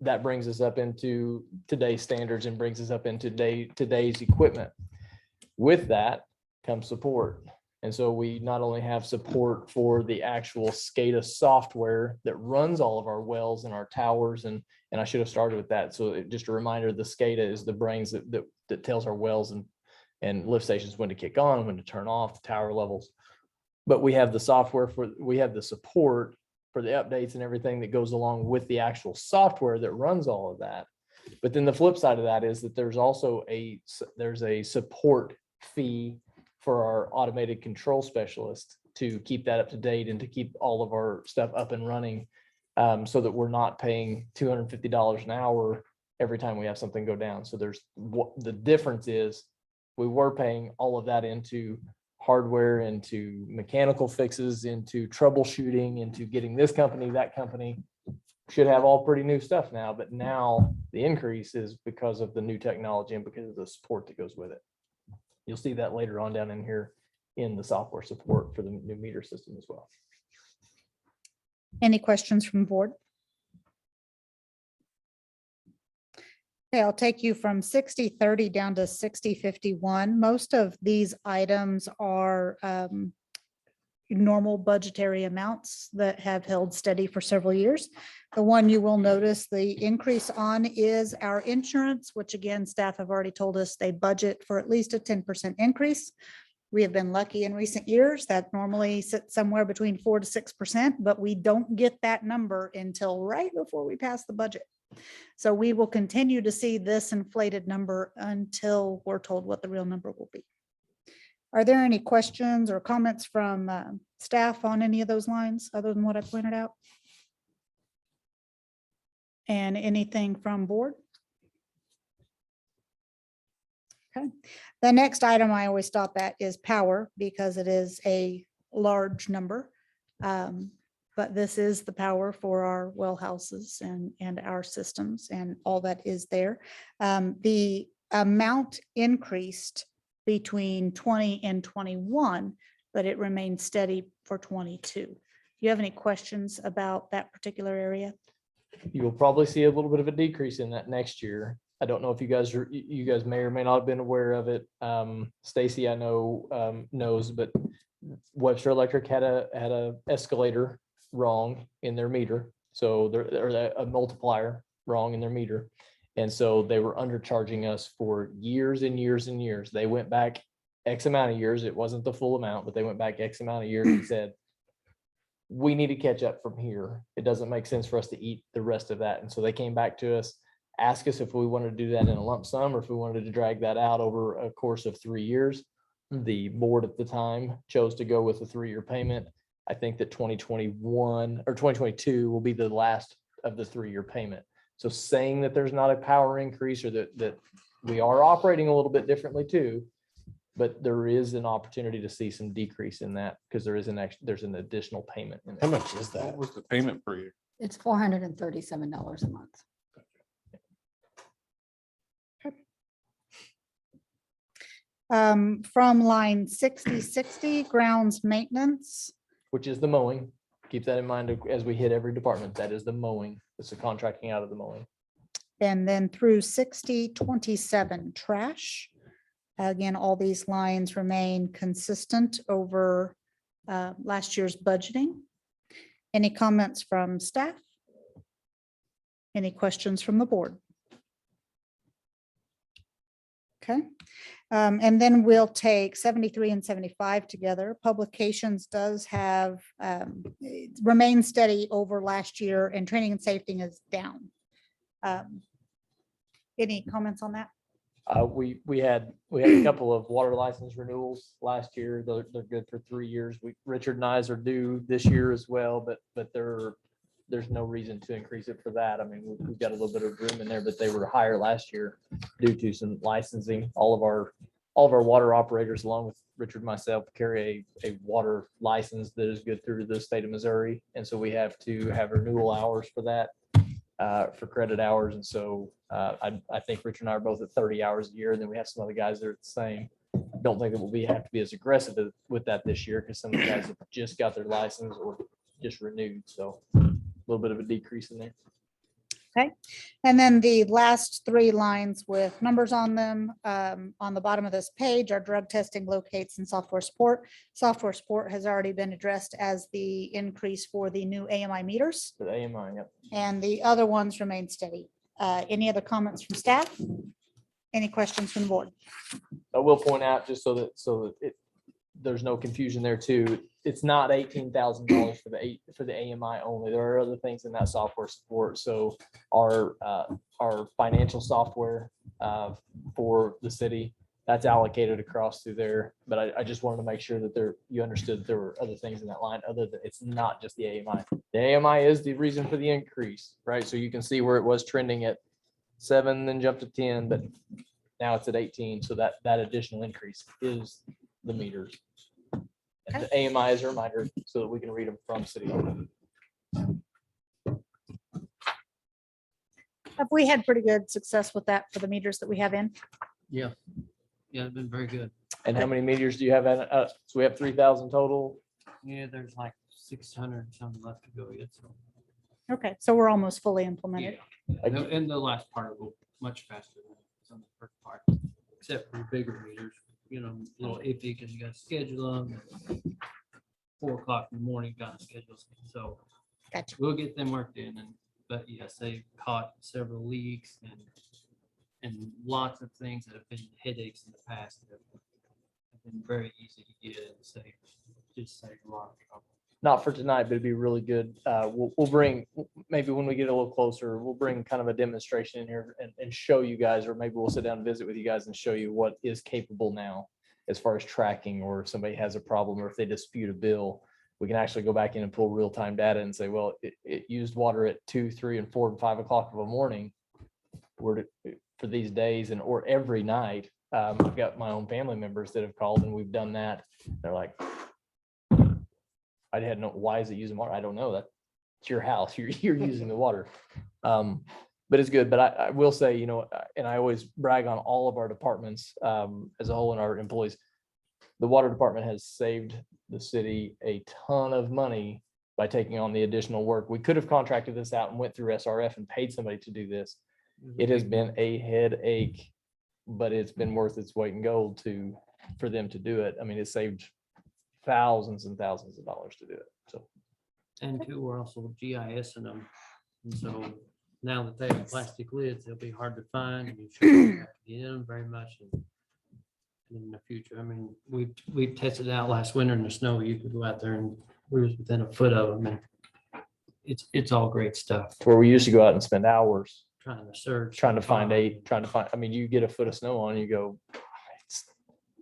that brings us up into today's standards and brings us up into today's equipment. With that comes support. And so we not only have support for the actual SCADA software that runs all of our wells and our towers, and I should have started with that. So just a reminder, the SCADA is the brains that tells our wells and lift stations when to kick on, when to turn off, the tower levels. But we have the software we have the support for the updates and everything that goes along with the actual software that runs all of that. But then the flip side of that is that there's also there's a support fee for our automated control specialist to keep that up to date and to keep all of our stuff up and running, so that we're not paying $250 an hour every time we have something go down. So there's the difference is we were paying all of that into hardware, into mechanical fixes, into troubleshooting, into getting this company, that company. Should have all pretty new stuff now, but now the increase is because of the new technology and because of the support that goes with it. You'll see that later on down in here in the software support for the new meter system as well. Any questions from the board? Okay, I'll take you from 60-30 down to 60-51. Most of these items are normal budgetary amounts that have held steady for several years. The one you will notice the increase on is our insurance, which again, staff have already told us they budget for at least a 10% increase. We have been lucky in recent years that normally sits somewhere between 4 to 6%, but we don't get that number until right before we pass the budget. So we will continue to see this inflated number until we're told what the real number will be. Are there any questions or comments from staff on any of those lines other than what I pointed out? And anything from board? Okay. The next item I always stop at is power because it is a large number. But this is the power for our well houses and our systems and all that is there. The amount increased between 20 and 21, but it remained steady for 22. Do you have any questions about that particular area? You will probably see a little bit of a decrease in that next year. I don't know if you guys are, you guys may or may not have been aware of it. Stacy, I know, knows, but Webster Electric had a escalator wrong in their meter. So there, or a multiplier wrong in their meter. And so they were undercharging us for years and years and years. They went back X amount of years. It wasn't the full amount, but they went back X amount of years and said, we need to catch up from here. It doesn't make sense for us to eat the rest of that. And so they came back to us, asked us if we wanted to do that in a lump sum or if we wanted to drag that out over a course of 3 years. The board at the time chose to go with a 3-year payment. I think that 2021 or 2022 will be the last of the 3-year payment. So saying that there's not a power increase or that we are operating a little bit differently too, but there is an opportunity to see some decrease in that because there's an additional payment. In How it. much is that? What was the payment per year? It's $437 a month. From line 6060, grounds maintenance. Which is the mowing. Keep that in mind as we hit every department. That is the mowing. It's the contracting out of the mowing. And then through 6027, trash. Again, all these lines remain consistent over last year's budgeting. Any comments from staff? Any questions from the board? Okay, and then we'll take 73 and 75 together. Publications does have remain steady over last year, and training and safety is down. Any comments on that? We had a couple of water license renewals last year. They're good for 3 years. Richard and I's are due this year as well, but there's no reason to increase it for that. I mean, we've got a little bit of room in there, but they were higher last year due to some licensing. All of our water operators, along with Richard and myself, carry a water license that is good through the state of Missouri. And so we have to have renewal hours for that, for credit hours. And so I think Richard and I are both at 30 hours a year. And then we have some other guys that are the same. Don't think that we'll have to be as aggressive with that this year because some of the guys have just got their license or just renewed. So a little bit of a decrease in there. Okay, and then the last 3 lines with numbers on them, on the bottom of this page are drug testing, locates, and software support. Software support has already been addressed as the increase for the new AMI meters, The AMI, yep. and the other ones remain steady. Any other comments from staff? Any questions from the board? I will point out just so that there's no confusion there too. It's not $18,000 for the AMI only. There are other things in that software support. So our financial software for the city, that's allocated across through there. But I just wanted to make sure that you understood that there were other things in that line other than it's not just the AMI. The AMI is the reason for the increase, right? So you can see where it was trending at 7, then jumped to 10, but now it's at 18. So that additional increase is the meters. And the AMI is a reminder so that we can read them from City Hall. Have we had pretty good success with that for the meters that we have in? Yeah, it's been very good. And how many meters do you have? So we have 3,000 total. Yeah, there's like 600 some left to go yet, so. Okay, so we're almost fully implemented. And the last part will go much faster than some of the first part, except for bigger meters, you know, a little iffy because you gotta schedule them. 4 o'clock in the morning, gotta schedule them. So Gotcha. we'll get them worked in but yes, they've caught several leaks and lots of things that have been headaches in the past that have been very easy to get and save a lot of trouble. Not for tonight, but it'd be really good. We'll bring, maybe when we get a little closer, we'll bring kind of a demonstration in here and show you guys, or maybe we'll sit down and visit with you guys and show you what is capable now as far as tracking, or if somebody has a problem or if they dispute a bill, we can actually go back in and pull real-time data and say, well, it used water at 2, 3, and 4, and 5 o'clock of a morning for these days or every night. I've got my own family members that have called and we've done that. They're like, I had no, why is it using water? I don't know. That's your house. You're using the water. But it's good. But I will say, and I always brag on all of our departments as a whole and our employees. The water department has saved the city a ton of money by taking on the additional work. We could have contracted this out and went through SRF and paid somebody to do this. It has been a headache, but it's been worth its weight in gold for them to do it. I mean, it saved thousands and thousands of dollars to do it. So. And two, we're also GIS in them. And so now that they have plastic lids, they'll be hard to find and you shouldn't have to get in them very much in the future. I mean, we tested out last winter in the snow. You could go out there and we was within a foot of them. And it's all great stuff. Where we used to go out and spend hours Trying to search. trying to find, I mean, you get a foot of snow on, you go,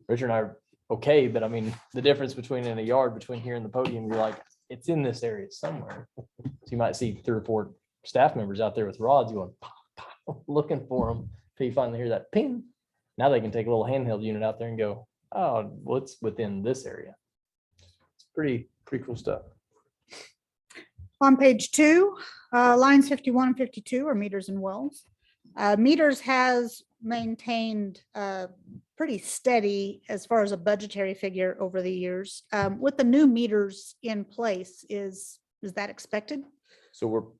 Richard and I are okay, but I mean, the difference between in a yard, between here and the podium, you're like, it's in this area somewhere. So you might see 3 or 4 staff members out there with rods going, looking for them, till you finally hear that ping. Now they can take a little handheld unit out there and go, oh, what's within this area? It's pretty cool stuff. On page 2, lines 51 and 52 are meters and wells. Meters has maintained pretty steady as far as a budgetary figure over the years. With the new meters in place, is that expected? So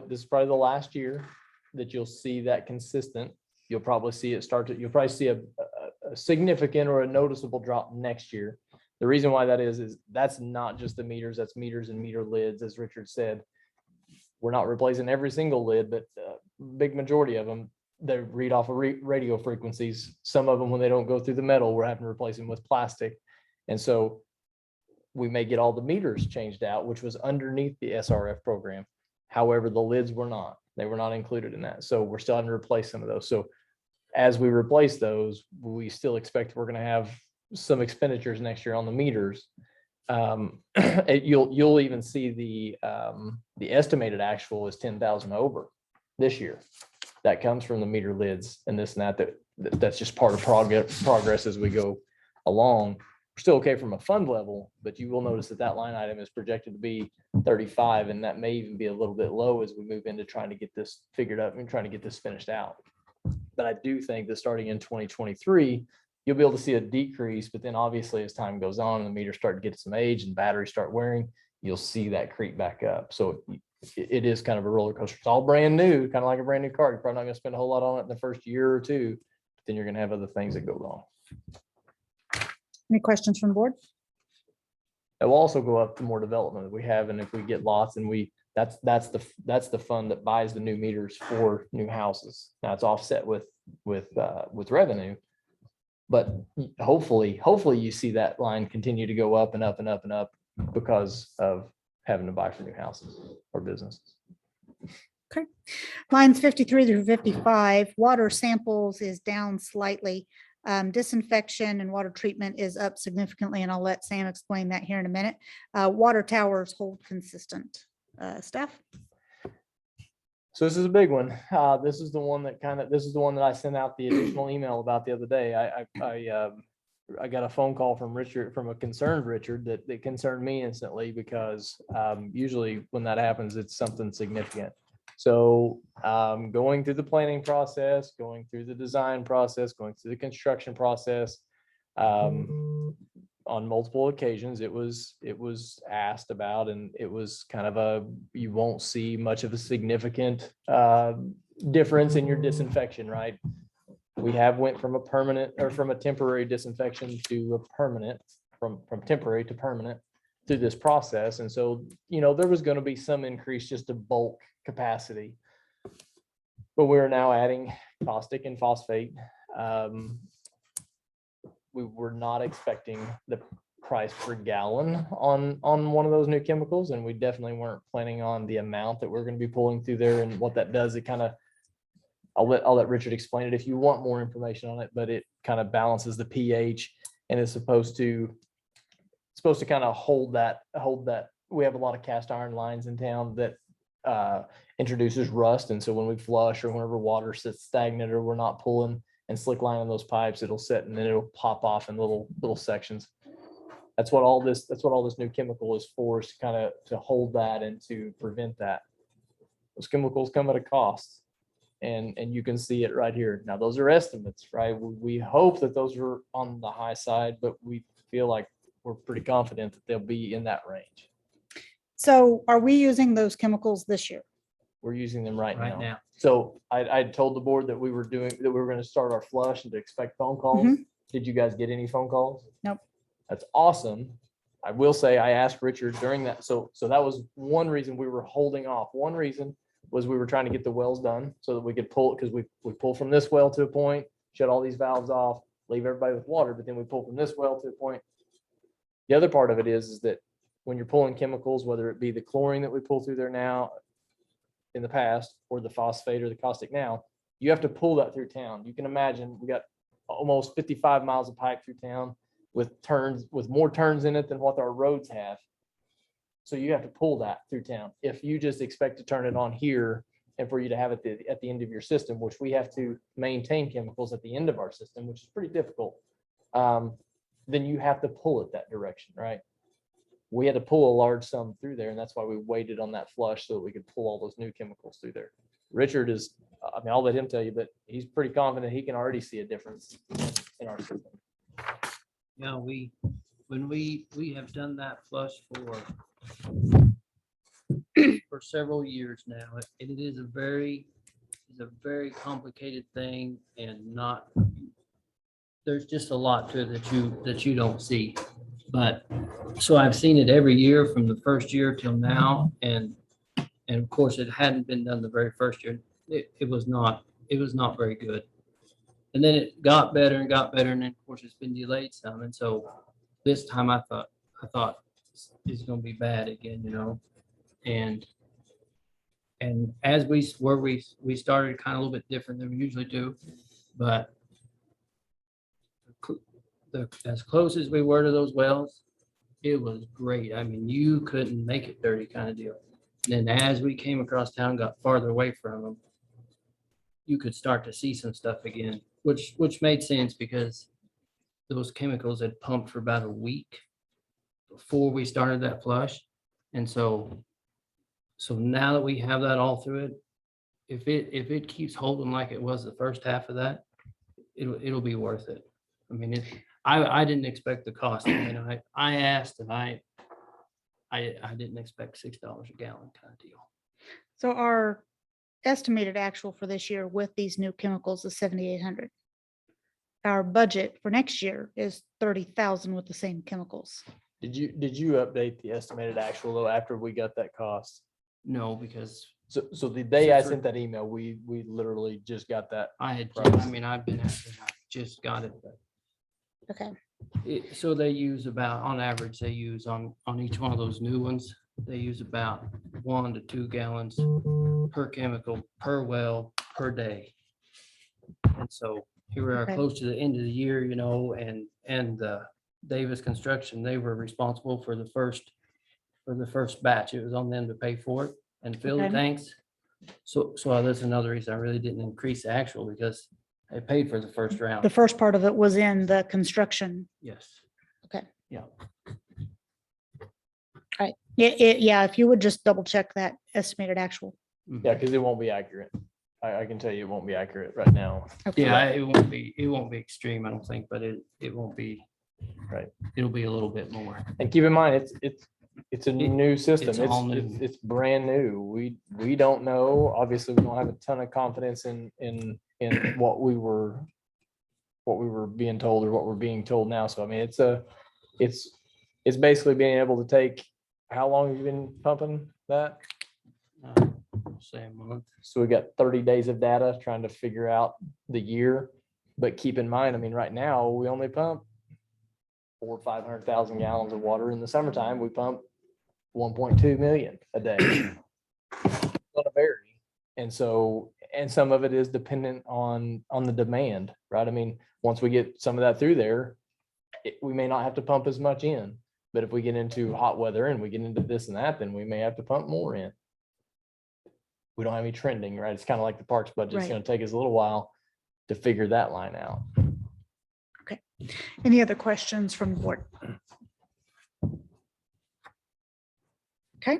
this is probably the last year that you'll see that consistent. You'll probably see it you'll probably see a significant or a noticeable drop next year. The reason why that is that's not just the meters, that's meters and meter lids, as Richard said. We're not replacing every single lid, but big majority of them, they read off of radio frequencies. Some of them, when they don't go through the metal, we're having to replace them with plastic. And so we may get all the meters changed out, which was underneath the SRF program. However, the lids were not. They were not included in that. So we're still having to replace some of those. So as we replace those, we still expect we're going to have some expenditures next year on the meters. You'll even see the estimated actual is 10,000 over this year. That comes from the meter lids and this and that's just part of progress as we go along. We're still okay from a fund level, but you will notice that line item is projected to be 35, and that may even be a little bit low as we move into trying to get this figured out and trying to get this finished out. But I do think that starting in 2023, you'll be able to see a decrease, but then obviously as time goes on and the meters start to get some age and batteries start wearing, you'll see that creep back up. So it is kind of a roller coaster. It's all brand new, kind of like a brand new car. You're probably not going to spend a whole lot on it in the first year or two, but then you're going to have other things that go wrong. Any questions from the board? It will also go up the more development that we have, and if we get lots, and that's the fund that buys the new meters for new houses. Now it's offset with revenue, but hopefully you see that line continue to go up and up and up and up because of having to buy for new houses or businesses. Okay. Lines 53 through 55, water samples is down slightly. Disinfection and water treatment is up significantly, and I'll let Sam explain that here in a minute. Water towers hold consistent. Staff? So this is a big one. This is the one that I sent out the additional email about the other day. I got a phone call from a concerned Richard that concerned me instantly, because usually when that happens, it's something significant. So going through the planning process, going through the design process, going through the construction process, on multiple occasions, it was asked about, and it was kind of you won't see much of a significant difference in your disinfection, right? We have went from a temporary disinfection to a permanent, from temporary to permanent through this process. And so, there was going to be some increase just to bulk capacity, but we're now adding caustic and phosphate. We were not expecting the price per gallon on one of those new chemicals, and we definitely weren't planning on the amount that we're going to be pulling through there. And what that does, it kind of, I'll let Richard explain it if you want more information on it, but it kind of balances the pH and is supposed to kind of hold that. We have a lot of cast iron lines in town that introduces rust, and so when we flush or whenever water sits stagnant or we're not pulling and slick lining those pipes, it'll sit and then it'll pop off in little sections. That's what all this new chemical is for, is kind of to hold that and to prevent that. Those chemicals come at a cost. And you can see it right here. Now, those are estimates, right? We hope that those are on the high side, but we feel like we're pretty confident that they'll be in that range. So are we using those chemicals this year? We're using them right Right now. now. So I told the board that we were going to start our flush and to expect phone calls. Did you guys get any phone calls? Nope. That's awesome. I will say, I asked Richard during that. So that was one reason we were holding off. One reason was we were trying to get the wells done so that we could pull, because we pull from this well to a point, shut all these valves off, leave everybody with water, but then we pull from this well to a point. The other part of it is that when you're pulling chemicals, whether it be the chlorine that we pull through there now in the past, or the phosphate or the caustic now, you have to pull that through town. You can imagine we got almost 55 miles of pipe through town with turns, with more turns in it than what our roads have. So you have to pull that through town. If you just expect to turn it on here and for you to have it at the end of your system, which we have to maintain chemicals at the end of our system, which is pretty difficult, then you have to pull it that direction, right? We had to pull a large sum through there, and that's why we waited on that flush so that we could pull all those new chemicals through there. Richard is, I mean, I'll let him tell you, but he's pretty confident he can already see a difference in our system. Yeah, when we have done that flush for several years now. It is a very complicated thing, and there's just a lot to it that you don't see. But so I've seen it every year from the first year till now, and of course it hadn't been done the very first year. It was not very good. And then it got better and got better, and then of course it's been delayed some. And so this time I thought it's going to be bad again, you know. And as we started kind of a little bit different than we usually do, but as close as we were to those wells, it was great. I mean, you couldn't make it dirty kind of deal. And then as we came across town, got farther away from them, you could start to see some stuff again, which made sense because those chemicals had pumped for about a week before we started that flush. And so now that we have that all through it, if it keeps holding like it was the first half of that, it'll be worth it. I mean, I didn't expect the cost. I mean, I asked, and I didn't expect $6 a gallon kind of deal. So our estimated actual for this year with these new chemicals is 7,800. Our budget for next year is 30,000 with the same chemicals. Did you update the estimated actual though after we got that cost? No, because So the day I sent that email, we literally just got that. I've been after, I just got it. But Okay. So they use about, on average, they use on each one of those new ones, they use about 1 to 2 gallons per chemical, per well, per day. And so here we are Okay. close to the end of the year, you know, and Davis Construction, they were responsible for the first batch. It was on them to pay for it and fill the Okay. tanks. So that's another reason I really didn't increase the actual, because I paid for the first round. The first part of it was in the construction. Yes. Okay. Yeah. Right. Yeah, if you would just double check that estimated actual. Yeah, because it won't be accurate. I can tell you it won't be accurate right now. Okay. Yeah, it won't be extreme, I don't think, but it won't be. Right. It'll be a little bit more. And keep in mind, it's a new system. it's all new. It's brand new. We don't know. Obviously, we don't have a ton of confidence in what we were being told or what we're being told now. So I mean, it's basically being able to take, how long have you been pumping that? Say a month. So we got 30 days of data trying to figure out the year. But keep in mind, I mean, right now we only pump 400,000 or 500,000 gallons of water. In the summertime, we pump 1.2 million a day. Gonna vary. And so, and some of it is dependent on the demand, right? I mean, once we get some of that through there, we may not have to pump as much in. But if we get into hot weather and we get into this and that, then we may have to pump more in. We don't have any trending, right? It's kind of like the parks budget. It's Right. going to take us a little while to figure that line out. Any other questions from the board? Okay.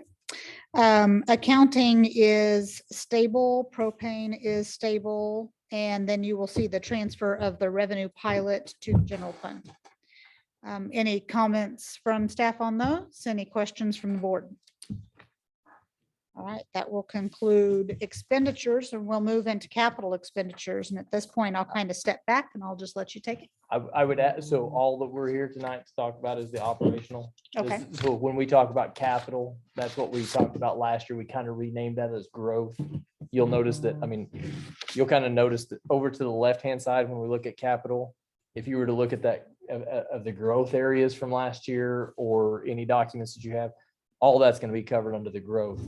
Accounting is stable, propane is stable, and then you will see the transfer of the revenue pilot to general fund. Any comments from staff on those? Any questions from the board? All right, that will conclude expenditures, and we'll move into capital expenditures. And at this point, I'll kind of step back and I'll just let you take it. I would add, so all that we're here tonight to talk about is the operational. Okay. So when we talk about capital, that's what we talked about last year. We kind of renamed that as growth. You'll notice that, I mean, you'll kind of notice that over to the left-hand side, when we look at capital, if you were to look at that of the growth areas from last year or any documents that you have, all that's going to be covered under the growth.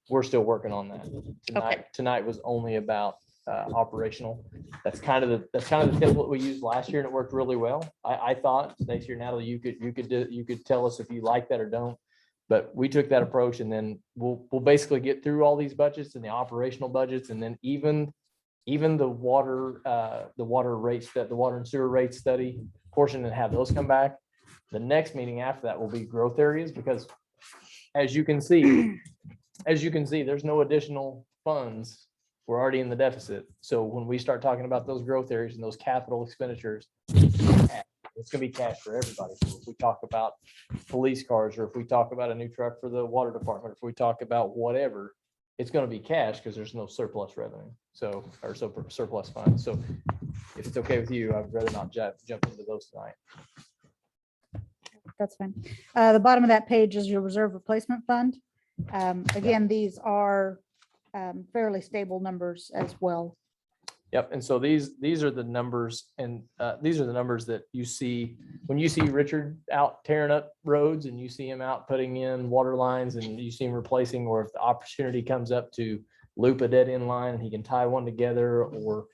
We're still working on that. Tonight was only about operational. That's kind of the template we used last year, and it worked really well. I thought, Stacy or Natalie, you could tell us if you like that or don't. But we took that approach, and then we'll basically get through all these budgets and the operational budgets, and then even the water rates, that the water and sewer rate study portion, and have those come back. The next meeting after that will be growth areas, because as you can see, there's no additional funds. We're already in the deficit. So when we start talking about those growth areas and those capital expenditures, it's gonna be cash for everybody. So if we talk about police cars, or if we talk about a new truck for the water department, if we talk about whatever, it's gonna be cash because there's no surplus revenue. So, or surplus funds. So if it's okay with you, I'd rather not jump into those tonight. That's fine. The bottom of that page is your reserve replacement fund. Again, these are fairly stable numbers as well. Yep. And so these are the numbers, and these are the numbers that you see when you see Richard out tearing up roads, and you see him out putting in water lines, and you see him replacing, or if the opportunity comes up to loop a dead end line and he can tie one together, or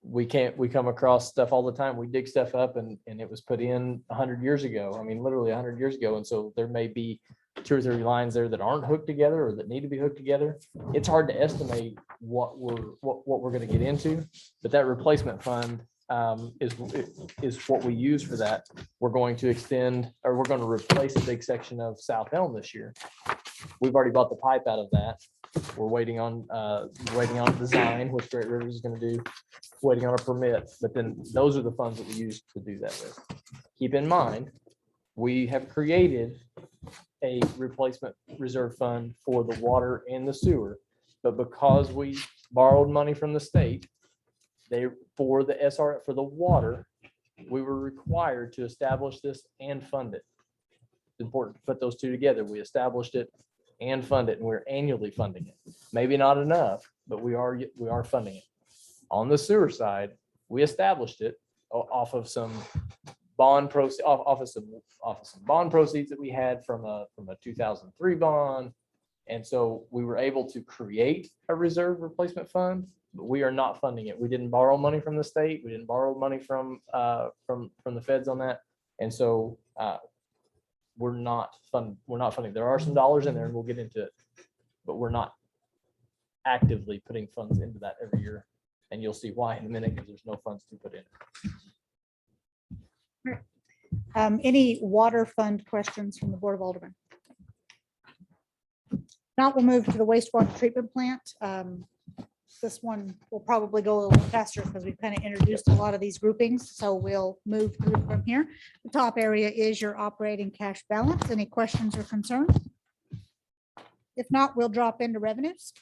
we come across stuff all the time. We dig stuff up and it was put in 100 years ago. I mean, literally 100 years ago. And so there may be 2 or 3 lines there that aren't hooked together or that need to be hooked together. It's hard to estimate what we're going to get into, but that replacement fund is what we use for that. We're going to extend, or we're going to replace a big section of South Elm this year. We've already bought the pipe out of that. We're waiting on design, which Great Rivers is going to do, waiting on a permit, but then those are the funds that we use to do that with. Keep in mind, we have created a replacement reserve fund for the water and the sewer, but because we borrowed money from the state, for the water, we were required to establish this and fund it. It's important to put those two together. We established it and fund it, and we're annually funding it. Maybe not enough, but we are funding it. On the sewer side, we established it off of some bond proceeds, off of some bond proceeds that we had from a 2003 bond. And so we were able to create a reserve replacement fund, but we are not funding it. We didn't borrow money from the state. We didn't borrow money from the feds on that. And so we're not funding. There are some dollars in there, and we'll get into it, but we're not actively putting funds into that every year. And you'll see why in a minute, because there's no funds to put in. Any water fund questions from the Board of Aldermen? Now we'll move to the wastewater treatment plant. This one will probably go a little faster because we've kind of introduced a lot of these groupings. So we'll move through from here. The top area is your operating cash balance. Any questions or concerns? If not, we'll drop into revenues.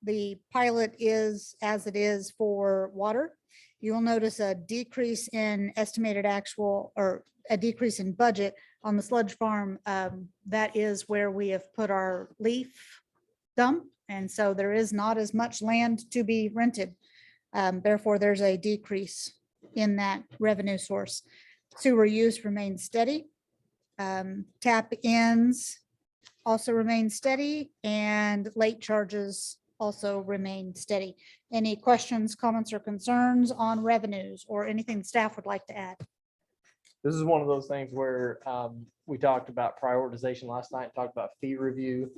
The pilot is as it is for water. You'll notice a decrease in estimated actual, or a decrease in budget on the sludge farm. That is where we have put our leaf dump. And so there is not as much land to be rented. Therefore, there's a decrease in that revenue source. Sewer use remains steady. Tap ins also remain steady, and late charges also remain steady. Any questions, comments, or concerns on revenues, or anything staff would like to add? This is one of those things where we talked about prioritization last night, talked about fee review.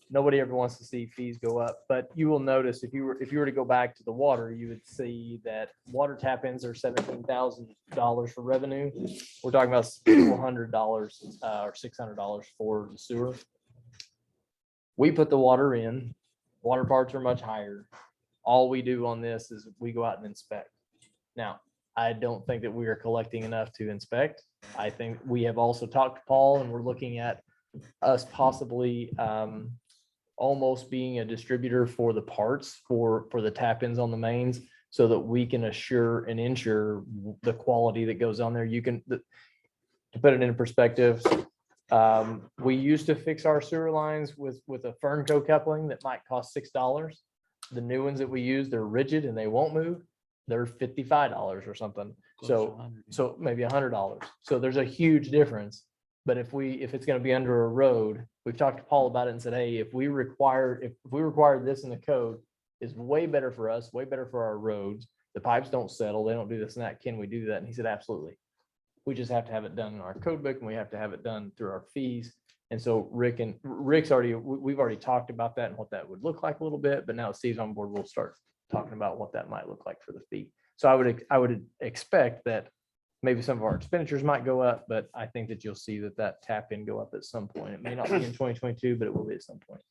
nobody ever wants to see fees go up, but you will notice if you were to go back to the water, you would see that water tap ins are $17,000 for revenue. We're talking about $400 or $600 for the sewer. We put the water in, water parts are much higher. All we do on this is we go out and inspect. Now, I don't think that we are collecting enough to inspect. I think we have also talked to Paul and we're looking at us possibly almost being a distributor for the parts for the tap ins on the mains so that we can assure and ensure the quality that goes on there. You can, to put it in perspective, we used to fix our sewer lines with a Fernco coupling that might cost $6. The new ones that we use, they're rigid and they won't move. They're $55 or something. So maybe $100. So there's a huge difference. But if it's going to be under a road, we've talked to Paul about it and said, hey, if we require this in the code, is way better for us, way better for our roads. The pipes don't settle, they don't do this and that. Can we do that? And he said, absolutely. We just have to have it done in our code book and we have to have it done through our fees. And so we've already talked about that and what that would look like a little bit, but now Steve's on board, we'll start talking about what that might look like for the fee. So I would expect that maybe some of our expenditures might go up, but I think that you'll see that tap in go up at some point. It may not be in 2022, but it will be at some point.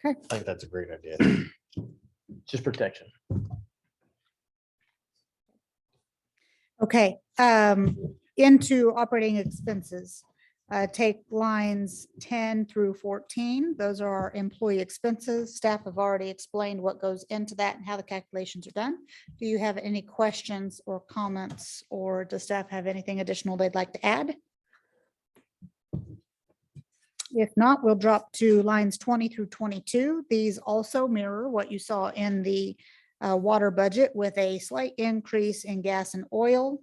Okay. I think that's a great idea. Just protection. Okay, into operating expenses. Take lines 10 through 14. Those are our employee expenses. Staff have already explained what goes into that and how the calculations are done. Do you have any questions or comments, or does staff have anything additional they'd like to add? If not, we'll drop to lines 20 through 22. These also mirror what you saw in the water budget with a slight increase in gas and oil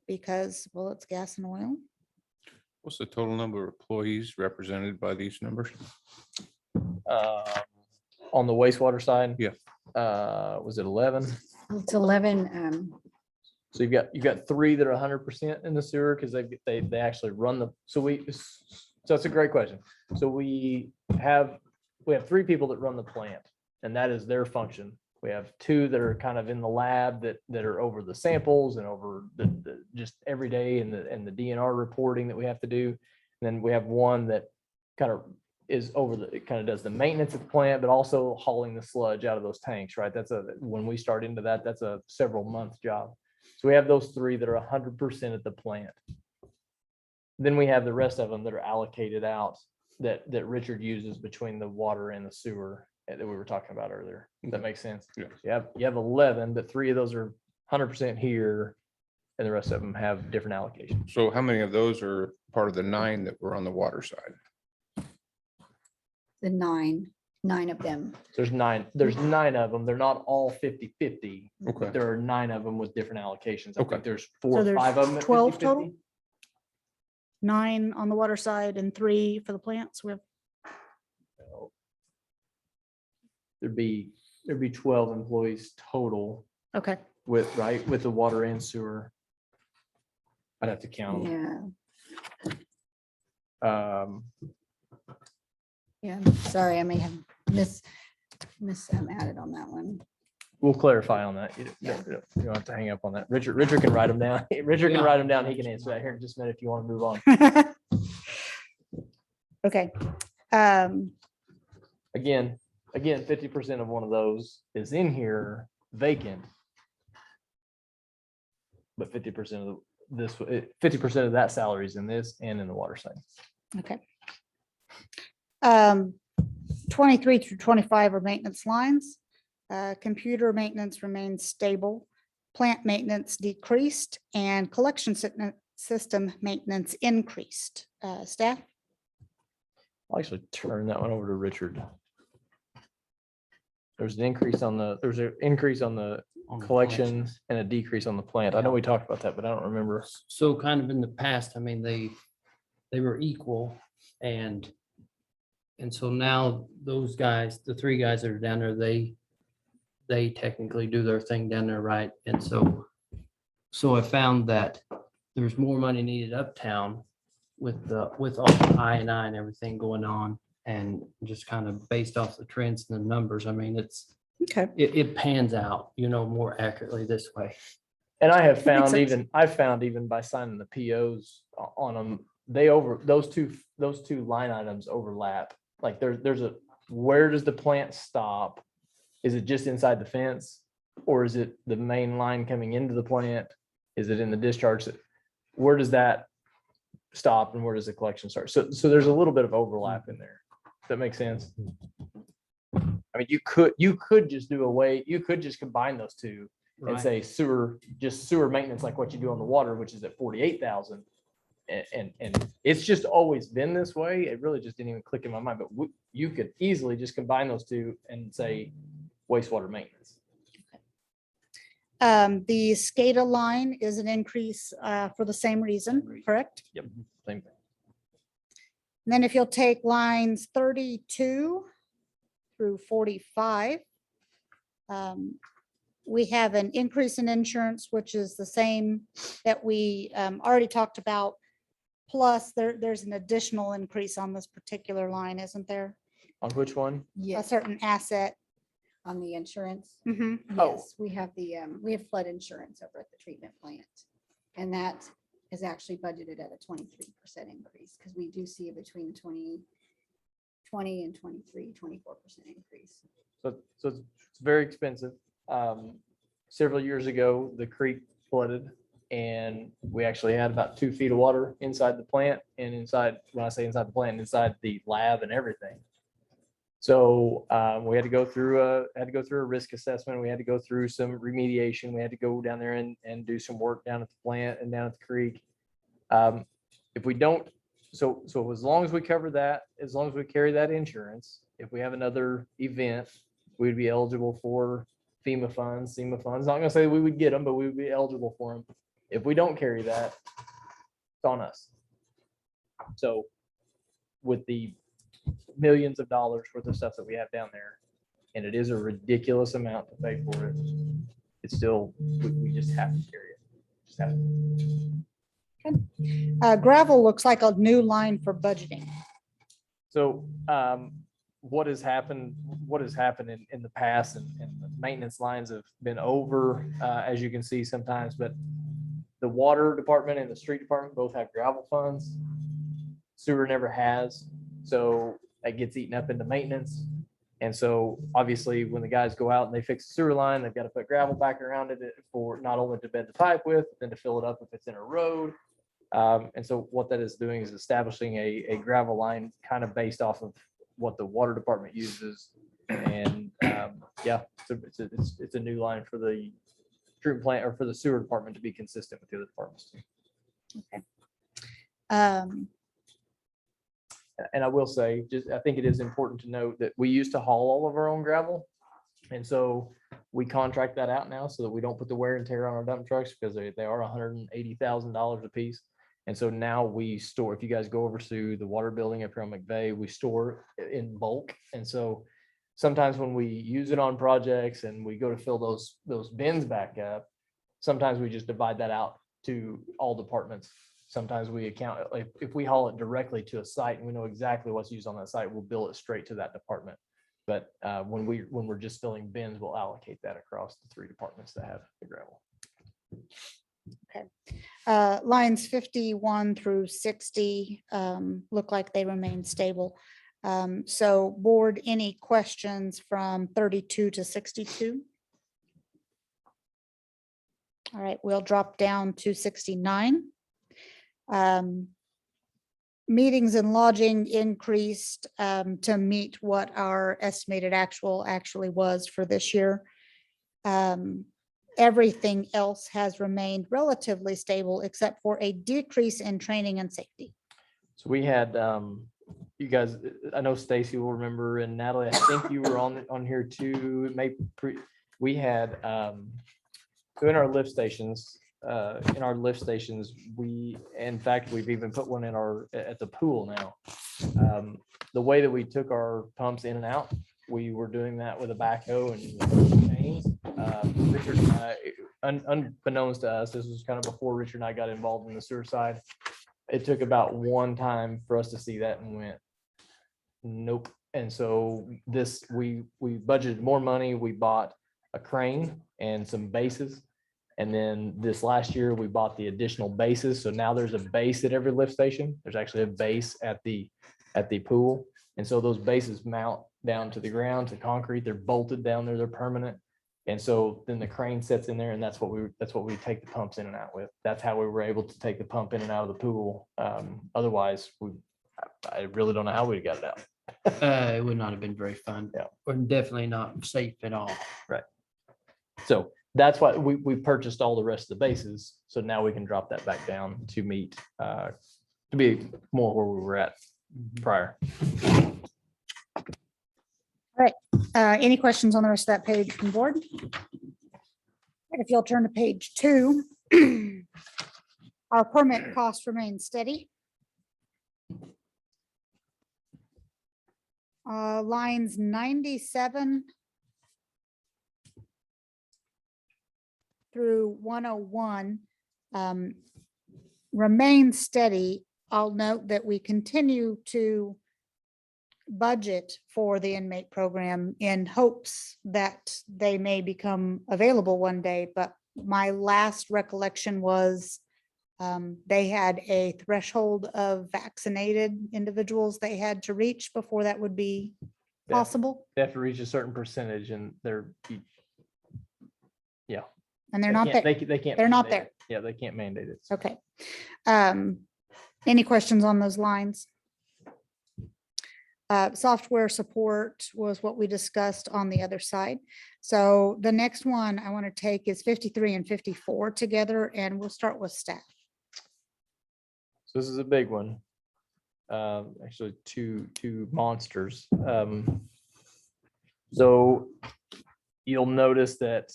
because, well, it's gas and oil. What's the total number of employees represented by these numbers? On the wastewater side? Yeah. Was it 11? It's 11. So you've got 3 that are 100% in the sewer because they actually run the, so that's a great question. So we have 3 people that run the plant and that is their function. We have 2 that are kind of in the lab that are over the samples and over the just every day and the DNR reporting that we have to do. And then we have 1 that kind of is it kind of does the maintenance of the plant, but also hauling the sludge out of those tanks, right? When we start into that, that's a several month job. So we have those 3 that are 100% at the plant. Then we have the rest of them that are allocated out that Richard uses between the water and the sewer that we were talking about earlier. That makes sense. Yeah. You have 11, but 3 of those are 100% here and the rest of them have different allocations. So how many of those are part of the 9 that were on the water side? The nine of them. There's 9 of them. They're not all 50-50. Okay. But there are 9 of them with different allocations. I Okay. think there's 4 So or there's 5 of them. at 12 50-50. total? 9 on the water side and 3 for the plants. We have There'd be 12 employees total okay. with the water and sewer. I'd have to count them. Yeah. Yeah, sorry, I may have added on that one. We'll clarify on that. You don't have to hang up on that. Richard can write them down. Richard can write them down. He can answer that here in just a minute if you want to move on. Okay. Again, 50% of one of those is in here vacant. But 50% of this, 50% of that salary is in this and in the water side. Okay. 23 through 25 are maintenance lines. Computer maintenance remains stable. Plant maintenance decreased and collection system maintenance increased. Staff? I'll actually turn that one over to Richard. There's an increase on the collection collections. and a decrease on the plant. I know we talked about that, but I don't remember. So kind of in the past, I mean, they were equal and so now those guys, the 3 guys that are down there, they technically do their thing down there, right? And so I found that there's more money needed uptown with all the I&I and everything going on, and just kind of based off the trends and the numbers, I mean, Okay. it pans out, more accurately this way. And I have makes found sense. I've found even by signing the POs on them, those two line items overlap. Like there's a, where does the plant stop? Is it just inside the fence? Or is it the main line coming into the plant? Is it in the discharge? Where does that stop and where does the collection start? So there's a little bit of overlap in there. Does that make sense? I mean, you could just combine those two and Right. say sewer maintenance, like what you do on the water, which is at 48,000. And it's just always been this way. It really just didn't even click in my mind, but you could easily just combine those two and say wastewater maintenance. The SCADA line is an increase for the same reason, correct? Yep, same thing. And then if you'll take lines 32 through 45, we have an increase in insurance, which is the same that we already talked about. Plus, there's an additional increase on this particular line, isn't there? On which one? A Yes, certain asset. on the insurance. Mhm. Oh. Yes, we have we have flood insurance over at the treatment plant. And that is actually budgeted at a 23% increase because we do see between 20 and 24% increase. So it's very expensive. Several years ago, the creek flooded and we actually had about 2 feet of water inside the plant and when I say inside the plant, inside the lab and everything. So we had to go through a risk assessment. We had to go through some remediation. We had to go down there and do some work down at the plant and down at the creek. If we don't, so as long as we cover that, as long as we carry that insurance, if we have another event, we'd be eligible for FEMA funds, SEMA funds. Not gonna say we would get them, but we would be eligible for them. If we don't carry that, it's on us. So with the millions of dollars worth of stuff that we have down there, and it is a ridiculous amount to pay for it, it's still, we just have to carry it. Just have to. Gravel looks like a new line for budgeting. So what has happened in the past, and the maintenance lines have been over, as you can see sometimes, but the water department and the street department both have gravel funds. Sewer never has. So that gets eaten up into maintenance. And so obviously when the guys go out and they fix the sewer line, they've got to put gravel back around it for not only to bed the pipe with, but then to fill it up if it's in a road. And so what that is doing is establishing a gravel line kind of based off of what the water department uses. And yeah, it's a new line for the treatment plant or for the sewer department to be consistent with the other departments. And I will say, I think it is important to note that we used to haul all of our own gravel. And so we contract that out now so that we don't put the wear and tear on our dump trucks because they are $180,000 a piece. And so now we store, if you guys go over to the water building up here on McVeigh, we store in bulk. And so sometimes when we use it on projects and we go to fill those bins back up, sometimes we just divide that out to all departments. Sometimes we account, like if we haul it directly to a site and we know exactly what's used on that site, we'll bill it straight to that department. But when we're just filling bins, we'll allocate that across the 3 departments that have the gravel. Okay. Lines 51 through 60 look like they remain stable. So board, any questions from 32 to 62? All right, we'll drop down to 69. Meetings and lodging increased to meet what our estimated actually was for this year. Everything else has remained relatively stable except for a decrease in training and safety. So we had, you guys, I know Stacy will remember, and Natalie, I think you were on here too. We had, so in our lift stations, in fact, we've even put one at the pool now. The way that we took our pumps in and out, we were doing that with a backhoe and chains. Richard and I, unbeknownst to us, this was kind of before Richard and I got involved in the sewer side. it took about one time for us to see that and went, nope. And so we budgeted more money. We bought a crane and some bases. And then this last year, we bought the additional bases. So now there's a base at every lift station. There's actually a base at the pool. And so those bases mount down to the ground, to concrete. They're bolted down there. They're permanent. And so then the crane sets in there, and that's what we take the pumps in and out with. That's how we were able to take the pump in and out of the pool. Otherwise, I really don't know how we'd got it out. It would not have been very fun. Yeah. Or definitely not safe at all. So that's why we purchased all the rest of the bases. So now we can drop that back down to meet, to be more where we were at prior. Any questions on the rest of that page from the board? If you'll turn to page 2, our permit cost remains steady. Lines 97 through 101 remain steady. I'll note that we continue to budget for the inmate program in hopes that they may become available one day. But my last recollection was they had a threshold of vaccinated individuals they had to reach before that would be Yeah. possible. They have to reach a certain percentage and And they're not there. They can't. They're not mandate it. Yeah, they can't mandate it. Okay. Any questions on those lines? Software support was what we discussed on the other side. So the next one I want to take is 53 and 54 together, and we'll start with staff. So this is a big one. Actually, two monsters. So you'll notice that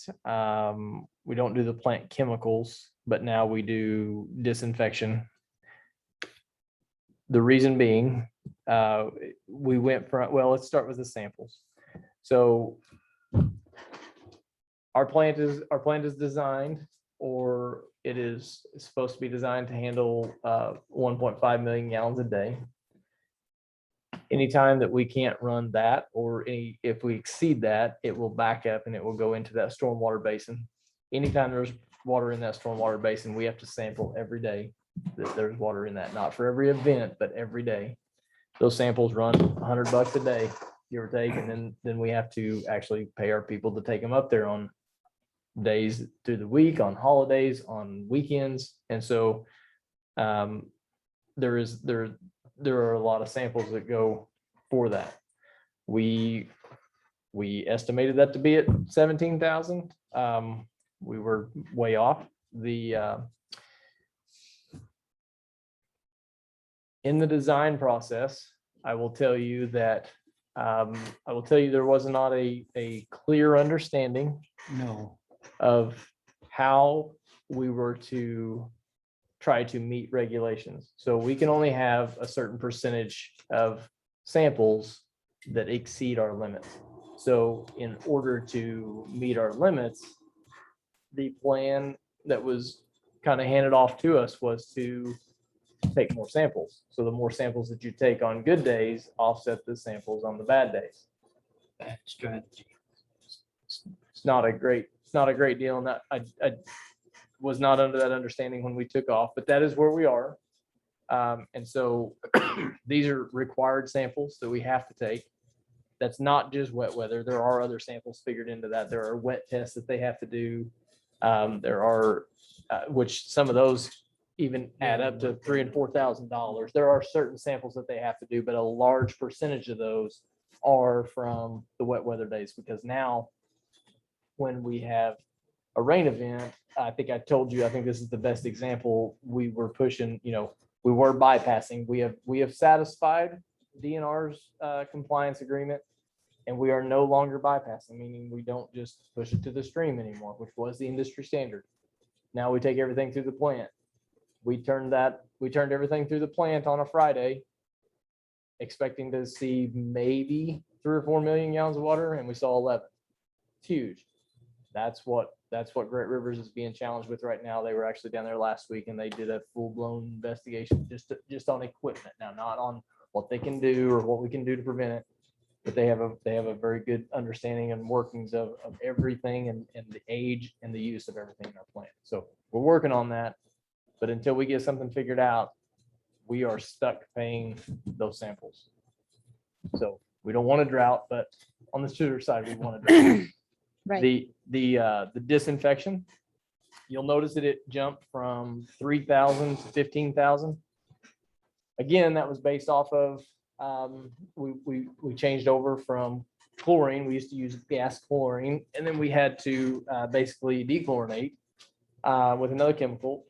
we don't do the plant chemicals, but now we do disinfection. The reason being, we went from, well, let's start with the samples. So our plant is designed, or it is supposed to be designed to handle 1.5 million gallons a day. Anytime that we can't run that, or if we exceed that, it will back up and it will go into that stormwater basin. Anytime there's water in that stormwater basin, we have to sample every day that there's water in that, not for every event, but every day. Those samples run $100 a day, give or take, and then we have to actually pay our people to take them up there on days through the week, on holidays, on weekends. And so there are a lot of samples that go for that. We estimated that to be at 17,000. We were way off. In the design process, I will tell you that there was not a clear understanding of how we were to try to meet regulations. So we can only have a certain percentage of samples that exceed our limits. So in order to meet our limits, the plan that was kind of handed off to us was to take more samples. So the more samples that you take on good days offset the samples on the bad days. Bad strategy. It's not a great deal. And that I was not under that understanding when we took off, but that is where we are. And so these are required samples that we have to take. That's not just wet weather. There are other samples figured into that. There are wet tests that they have to do. There are, which some of those even add up to $3,000 and $4,000. There are certain samples that they have to do, but a large percentage of those are from the wet weather days, because now when we have a rain event, I think I told you, I think this is the best example. We were pushing, we were bypassing. We have satisfied DNR's compliance agreement, and we are no longer bypassing, meaning we don't just push it to the stream anymore, which was the industry standard. Now we take everything through the plant. We turned everything through the plant on a Friday, expecting to see maybe 3 or 4 million gallons of water, and we saw 11. It's huge. That's what Great Rivers is being challenged with right now. They were actually down there last week and they did a full-blown investigation just on equipment now, not on what they can do or what we can do to prevent it. But they have a very good understanding and workings of everything and the age and the use of everything in our plant. So we're working on that. But until we get something figured out, we are stuck paying those samples. So we don't want a drought, but on the shooter side, we want a drought. Right. The disinfection, you'll notice that it jumped from 3,000 to 15,000. Again, that was based off of, we changed over from chlorine. We used to use gas chlorine, and then we had to basically dechlorinate with another chemical.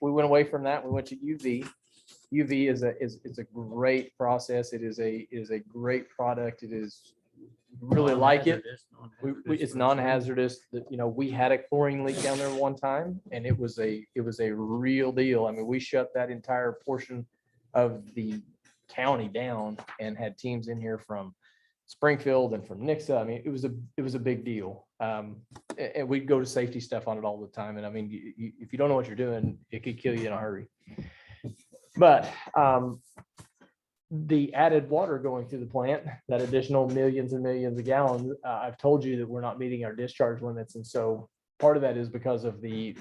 We went away from that. We went to UV. UV is a great process. It is a great product. It is really like it. It's non-hazardous. We had a chlorine leak down there one time, and it was a real deal. I mean, we shut that entire portion of the county down and had teams in here from Springfield and from Nixa. I mean, it was a big deal. And we'd go to safety stuff on it all the time. And I mean, if you don't know what you're doing, it could kill you in a hurry. But the added water going through the plant, that additional millions and millions of gallons, I've told you that we're not meeting our discharge limits. And so part of that is because of the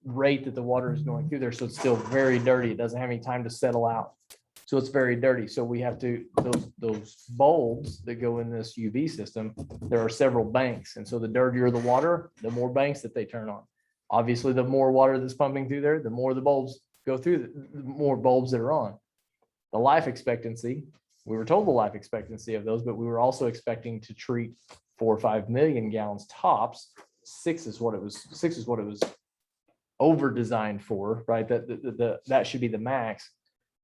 rate that the water is going through there. So it's still very dirty. It doesn't have any time to settle out. So it's very dirty. So we have to, those bulbs that go in this UV system, there are several banks. And so the dirtier the water, the more banks that they turn on. Obviously, the more water that's pumping through there, the more the bulbs go through, the more bulbs that are on. The life expectancy, we were told the life expectancy of those, but we were also expecting to treat 4 or 5 million gallons tops. 6 is what it was over designed for, right? That should be the max.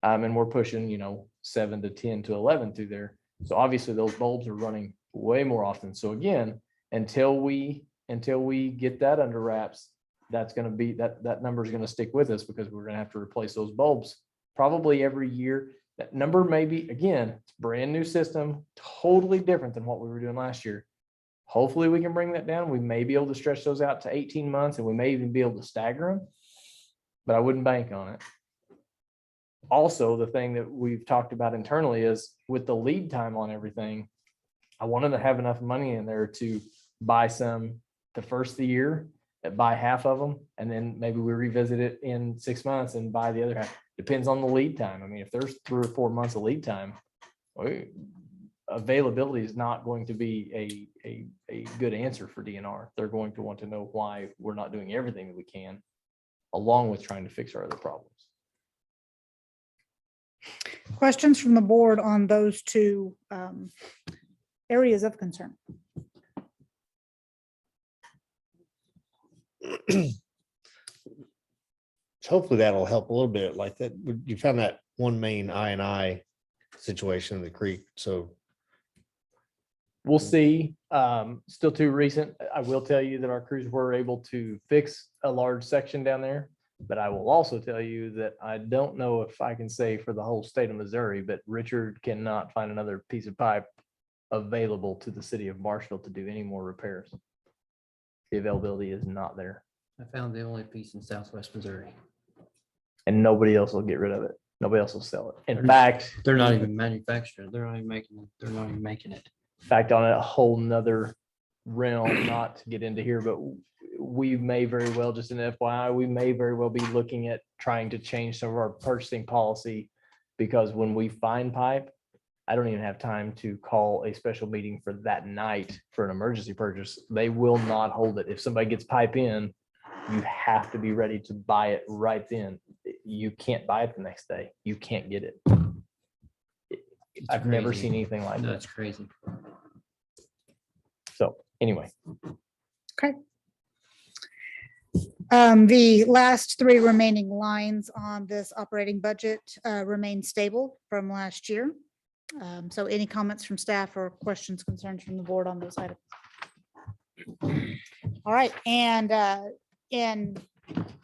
And we're pushing, 7 to 10 to 11 through there. So obviously those bulbs are running way more often. So again, until we get that under wraps, that's going to be, that number is going to stick with us because we're going to have to replace those bulbs probably every year. That number may be, again, it's a brand new system, totally different than what we were doing last year. Hopefully we can bring that down. We may be able to stretch those out to 18 months and we may even be able to stagger them, but I wouldn't bank on it. Also, the thing that we've talked about internally is with the lead time on everything, I wanted to have enough money in there to buy some the first of the year, buy half of them, and then maybe we revisit it in 6 months and buy the other half. Depends on the lead time. I mean, if there's 3 or 4 months of lead time, availability is not going to be a good answer for DNR. They're going to want to know why we're not doing everything that we can, along with trying to fix our other problems. Questions from the board on those two areas of concern? Hopefully that'll help a little bit like that. You found that one main I situation in the creek. So we'll see. Still too recent. I will tell you that our crews were able to fix a large section down there. But I will also tell you that I don't know if I can say for the whole state of Missouri, but Richard cannot find another piece of pipe available to the city of Marshfield to do any more repairs. The availability is not there. I found the only piece in Southwest Missouri. And nobody else will get rid of it. Nobody else will sell it. In fact, They're not even manufacturing. They're not even making it. They're not even making it. in fact, on a whole nother realm, not to get into here, but we may very well, just an FYI, we may very well be looking at trying to change some of our purchasing policy, because when we find pipe, I don't even have time to call a special meeting for that night for an emergency purchase. They will not hold it. If somebody gets pipe in, you have to be ready to buy it right then. You can't buy it the next day. You can't get it. I've never crazy. seen anything like that. That's crazy. So anyway. Okay. The last 3 remaining lines on this operating budget remain stable from last year. So any comments from staff or questions, concerns from the board on those items? All right, and in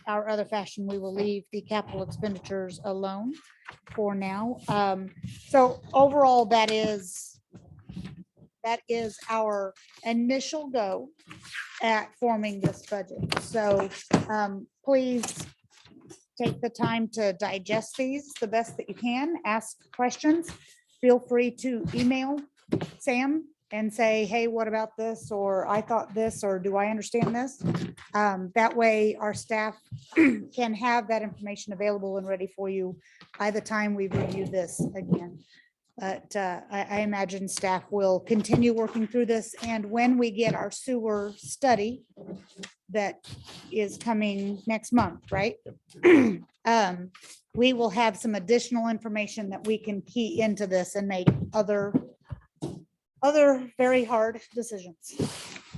our other fashion, we will leave the capital expenditures alone for now. So overall, that is that is our initial go at forming this budget. So please take the time to digest these the best that you can, ask questions. Feel free to email Sam and say, hey, what about this? Or I thought this, or do I understand this? That way our staff can have that information available and ready for you by the time we review this again. But I imagine staff will continue working through this. And when we get our sewer study that is coming next month, right? We will have some additional information that we can key into this and make other very hard decisions.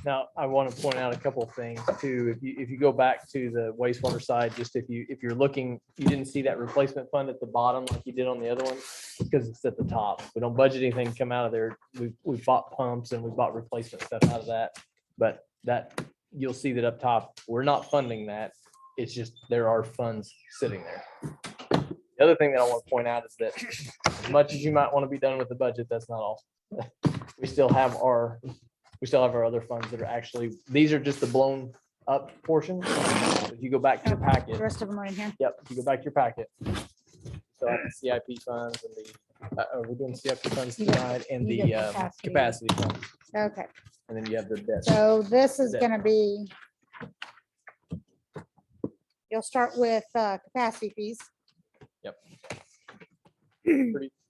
Now, I want to point out a couple of things too. If you go back to the wastewater side, just if you're looking, you didn't see that replacement fund at the bottom like you did on the other one, because it's at the top. We don't budget anything come out of there. We bought pumps and we bought replacement stuff out of that. But that, you'll see that up top, we're not funding that. It's just, there are funds sitting there. The other thing that I want to point out is that as much as you might want to be done with the budget, that's not all. We still have our other funds that are actually, these are just the blown up portion. If you go back to your The packet, rest of them are in here. yep, if you go back to your packet. So I have the CIP funds and we're doing CIP funds You got- tonight and you the got capacity. capacity funds. Okay, And then you have the debt. so this is That- gonna be. You'll start with capacity fees.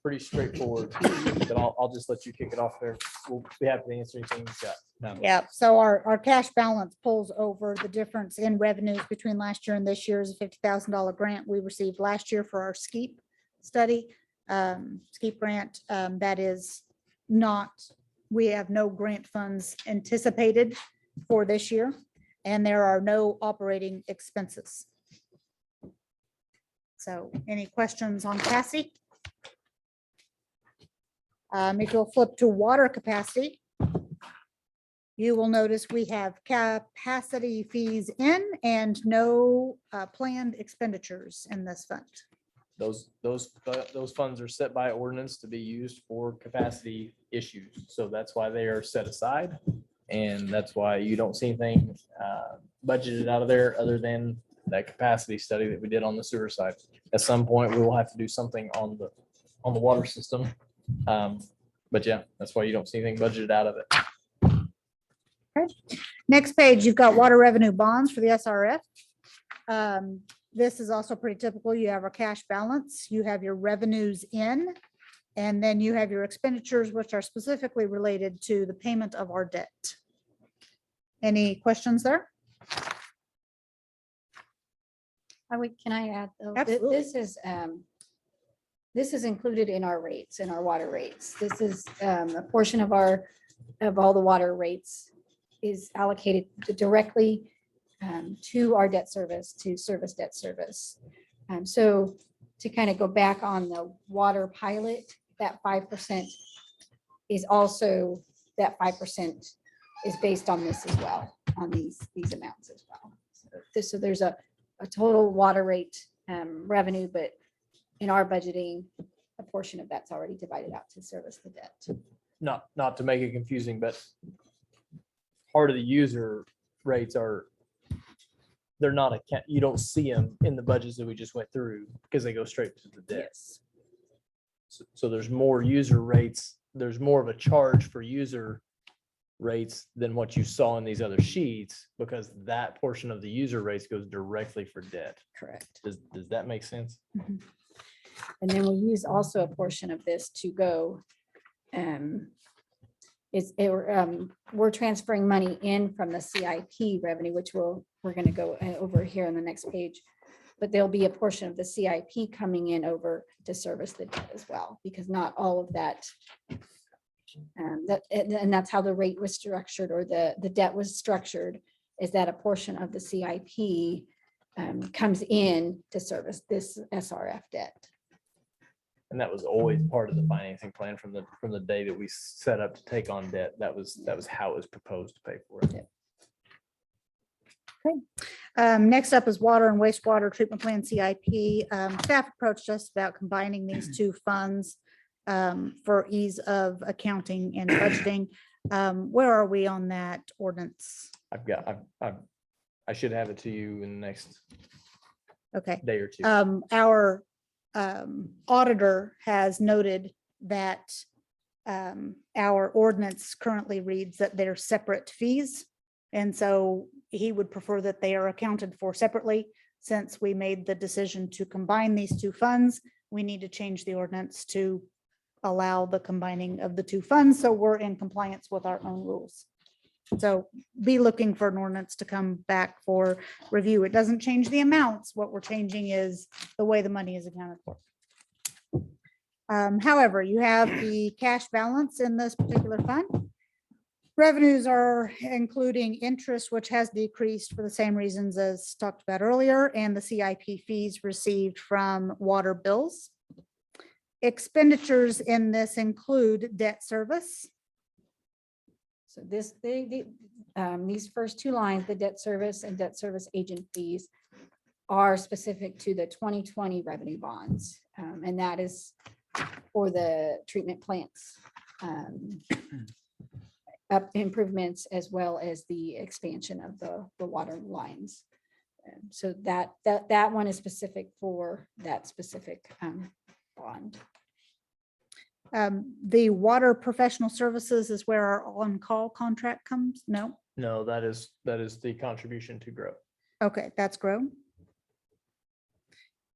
Pretty straightforward, but I'll just let you kick it off there. We'll be happy to answer anything you've got. Yeah, so our cash balance pulls over the difference in revenues between last year and this year is a $50,000 grant we received last year for our SKEEP study. SKEEP grant, that is not, we have no grant funds anticipated for this year, and there are no operating expenses. So any questions on capacity? If you'll flip to water capacity, you will notice we have capacity fees in and no planned expenditures in this fund. Those funds are set by ordinance to be used for capacity issues. So that's why they are set aside. And that's why you don't see anything budgeted out of there other than that capacity study that we did on the sewer side. At some point, we will have to do something on the water system. But yeah, that's why you don't see anything budgeted out of it. Next page, you've got water revenue bonds for the SRF. This is also pretty typical. You have a cash balance, you have your revenues in, and then you have your expenditures, which are specifically related to the payment of our debt. Any questions there? Can I add? though? Absolutely. This is included in our rates, in our water rates. This is a portion of all the water rates is allocated directly to our debt service, to service debt service. So to kind of go back on the water pilot, that 5% is also, that 5% is based on this as well, on these amounts as well. So there's a total water rate revenue, but in our budgeting, a portion of that's already divided out to service the debt. Not to make it confusing, but part of the user rates are, they're not you don't see them in the budgets that we just went through because they go straight to the debt. Yes. So there's more user rates. There's more of a charge for user rates than what you saw in these other sheets, because that portion of the user rates goes directly for debt. Correct. Does that make sense? And then we use also a portion of this to go. We're transferring money in from the CIP revenue, which we're going to go over here on the next page. But there'll be a portion of the CIP coming in over to service the debt as well, because not all of that. And that's how the rate was structured, or the debt was structured, is that a portion of the CIP comes in to service this SRF debt. And that was always part of the financing plan from the day that we set up to take on debt. That was how it was proposed to pay for it. Next up is water and wastewater treatment plan CIP. Staff approached us about combining these two funds for ease of accounting and budgeting. Where are we on that ordinance? I should have it to you in the next Okay. day or two. Our auditor has noted that our ordinance currently reads that they're separate fees. And so he would prefer that they are accounted for separately. Since we made the decision to combine these two funds, we need to change the ordinance to allow the combining of the two funds. So we're in compliance with our own rules. So be looking for an ordinance to come back for review. It doesn't change the amounts. What we're changing is the way the money is accounted for. However, you have the cash balance in this particular fund. Revenues are including interest, which has decreased for the same reasons as talked about earlier, and the CIP fees received from water bills. Expenditures in this include debt service. So these first two lines, the debt service and debt service agent fees, are specific to the 2020 revenue bonds. And that is for the treatment plants up improvements, as well as the expansion of the water lines. So that one is specific for that specific bond. The water professional services is where our on-call contract comes? No? No, that is the contribution to grow. Okay, that's grow.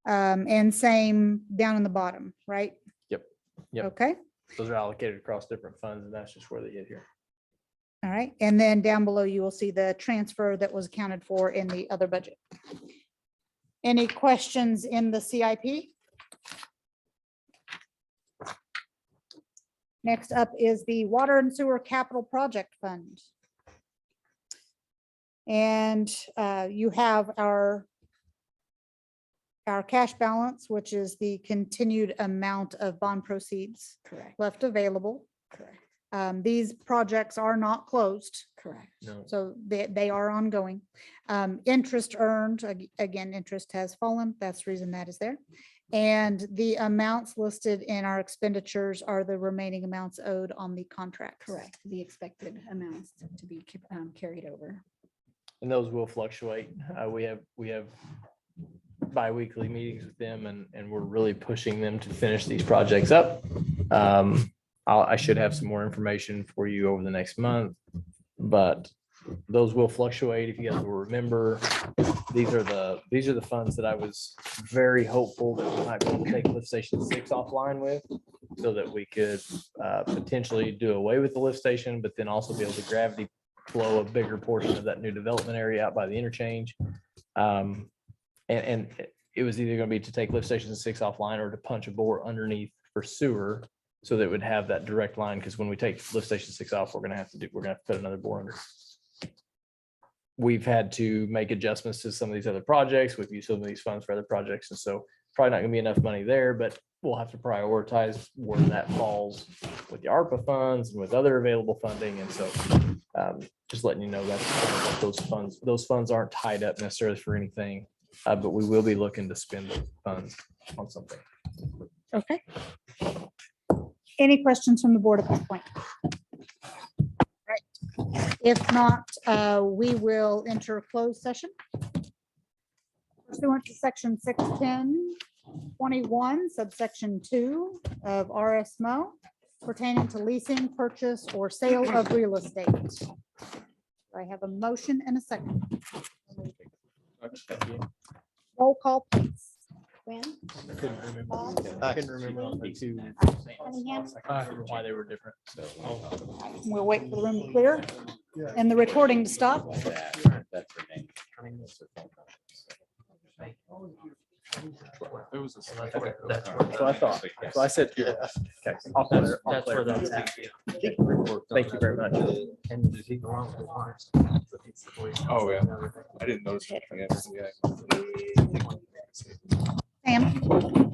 And same down in the bottom, right? Yep. Okay, Those are allocated across different funds, and that's just where they hit here. all right. And then down below, you will see the transfer that was accounted for in the other budget. Any questions in the CIP? Next up is the Water and Sewer Capital Project Fund. And you have our cash balance, which is the continued amount of bond proceeds Correct, left available. correct, These projects are not closed, correct. No. so they are ongoing. Interest earned, again, interest has fallen. That's the reason that is there. And the amounts listed in our expenditures are the remaining amounts owed on the contract. Correct, the expected amounts to be carried over. And those will fluctuate. We have bi-weekly meetings with them, and we're really pushing them to finish these projects up. I should have some more information for you over the next month, but those will fluctuate. If you guys will remember, these are the funds that I was very hopeful that we might be able to take lift station 6 offline with, so that we could potentially do away with the lift station, but then also be able to gravity flow a bigger portion of that new development area out by the interchange. And it was either going to be to take lift station 6 offline or to punch a bore underneath for sewer, so that it would have that direct line. Because when we take lift station 6 off, we're gonna have to put another bore under. We've had to make adjustments to some of these other projects. We've used some of these funds for other projects, and so probably not gonna be enough money there, but we'll have to prioritize where that falls with the ARPA funds and with other available funding. And so just letting you know that those funds aren't tied up necessarily for anything, but we will be looking to spend the funds on something. Okay. Any questions from the board at this point? Right. If not, we will enter a closed session. Pursuant to section 610(21) subsection 2 of RSMO pertaining to leasing, purchase, or sale of real estate. I have a motion and a second. Roll call, please. When? I couldn't remember the two. I don't know why they were different. So We'll wait for the room to clear and the recording to stop. So I thought. So I said. Okay. I'll put it- I'll clear that. Thank you very much. Oh, yeah. I didn't notice. Sam?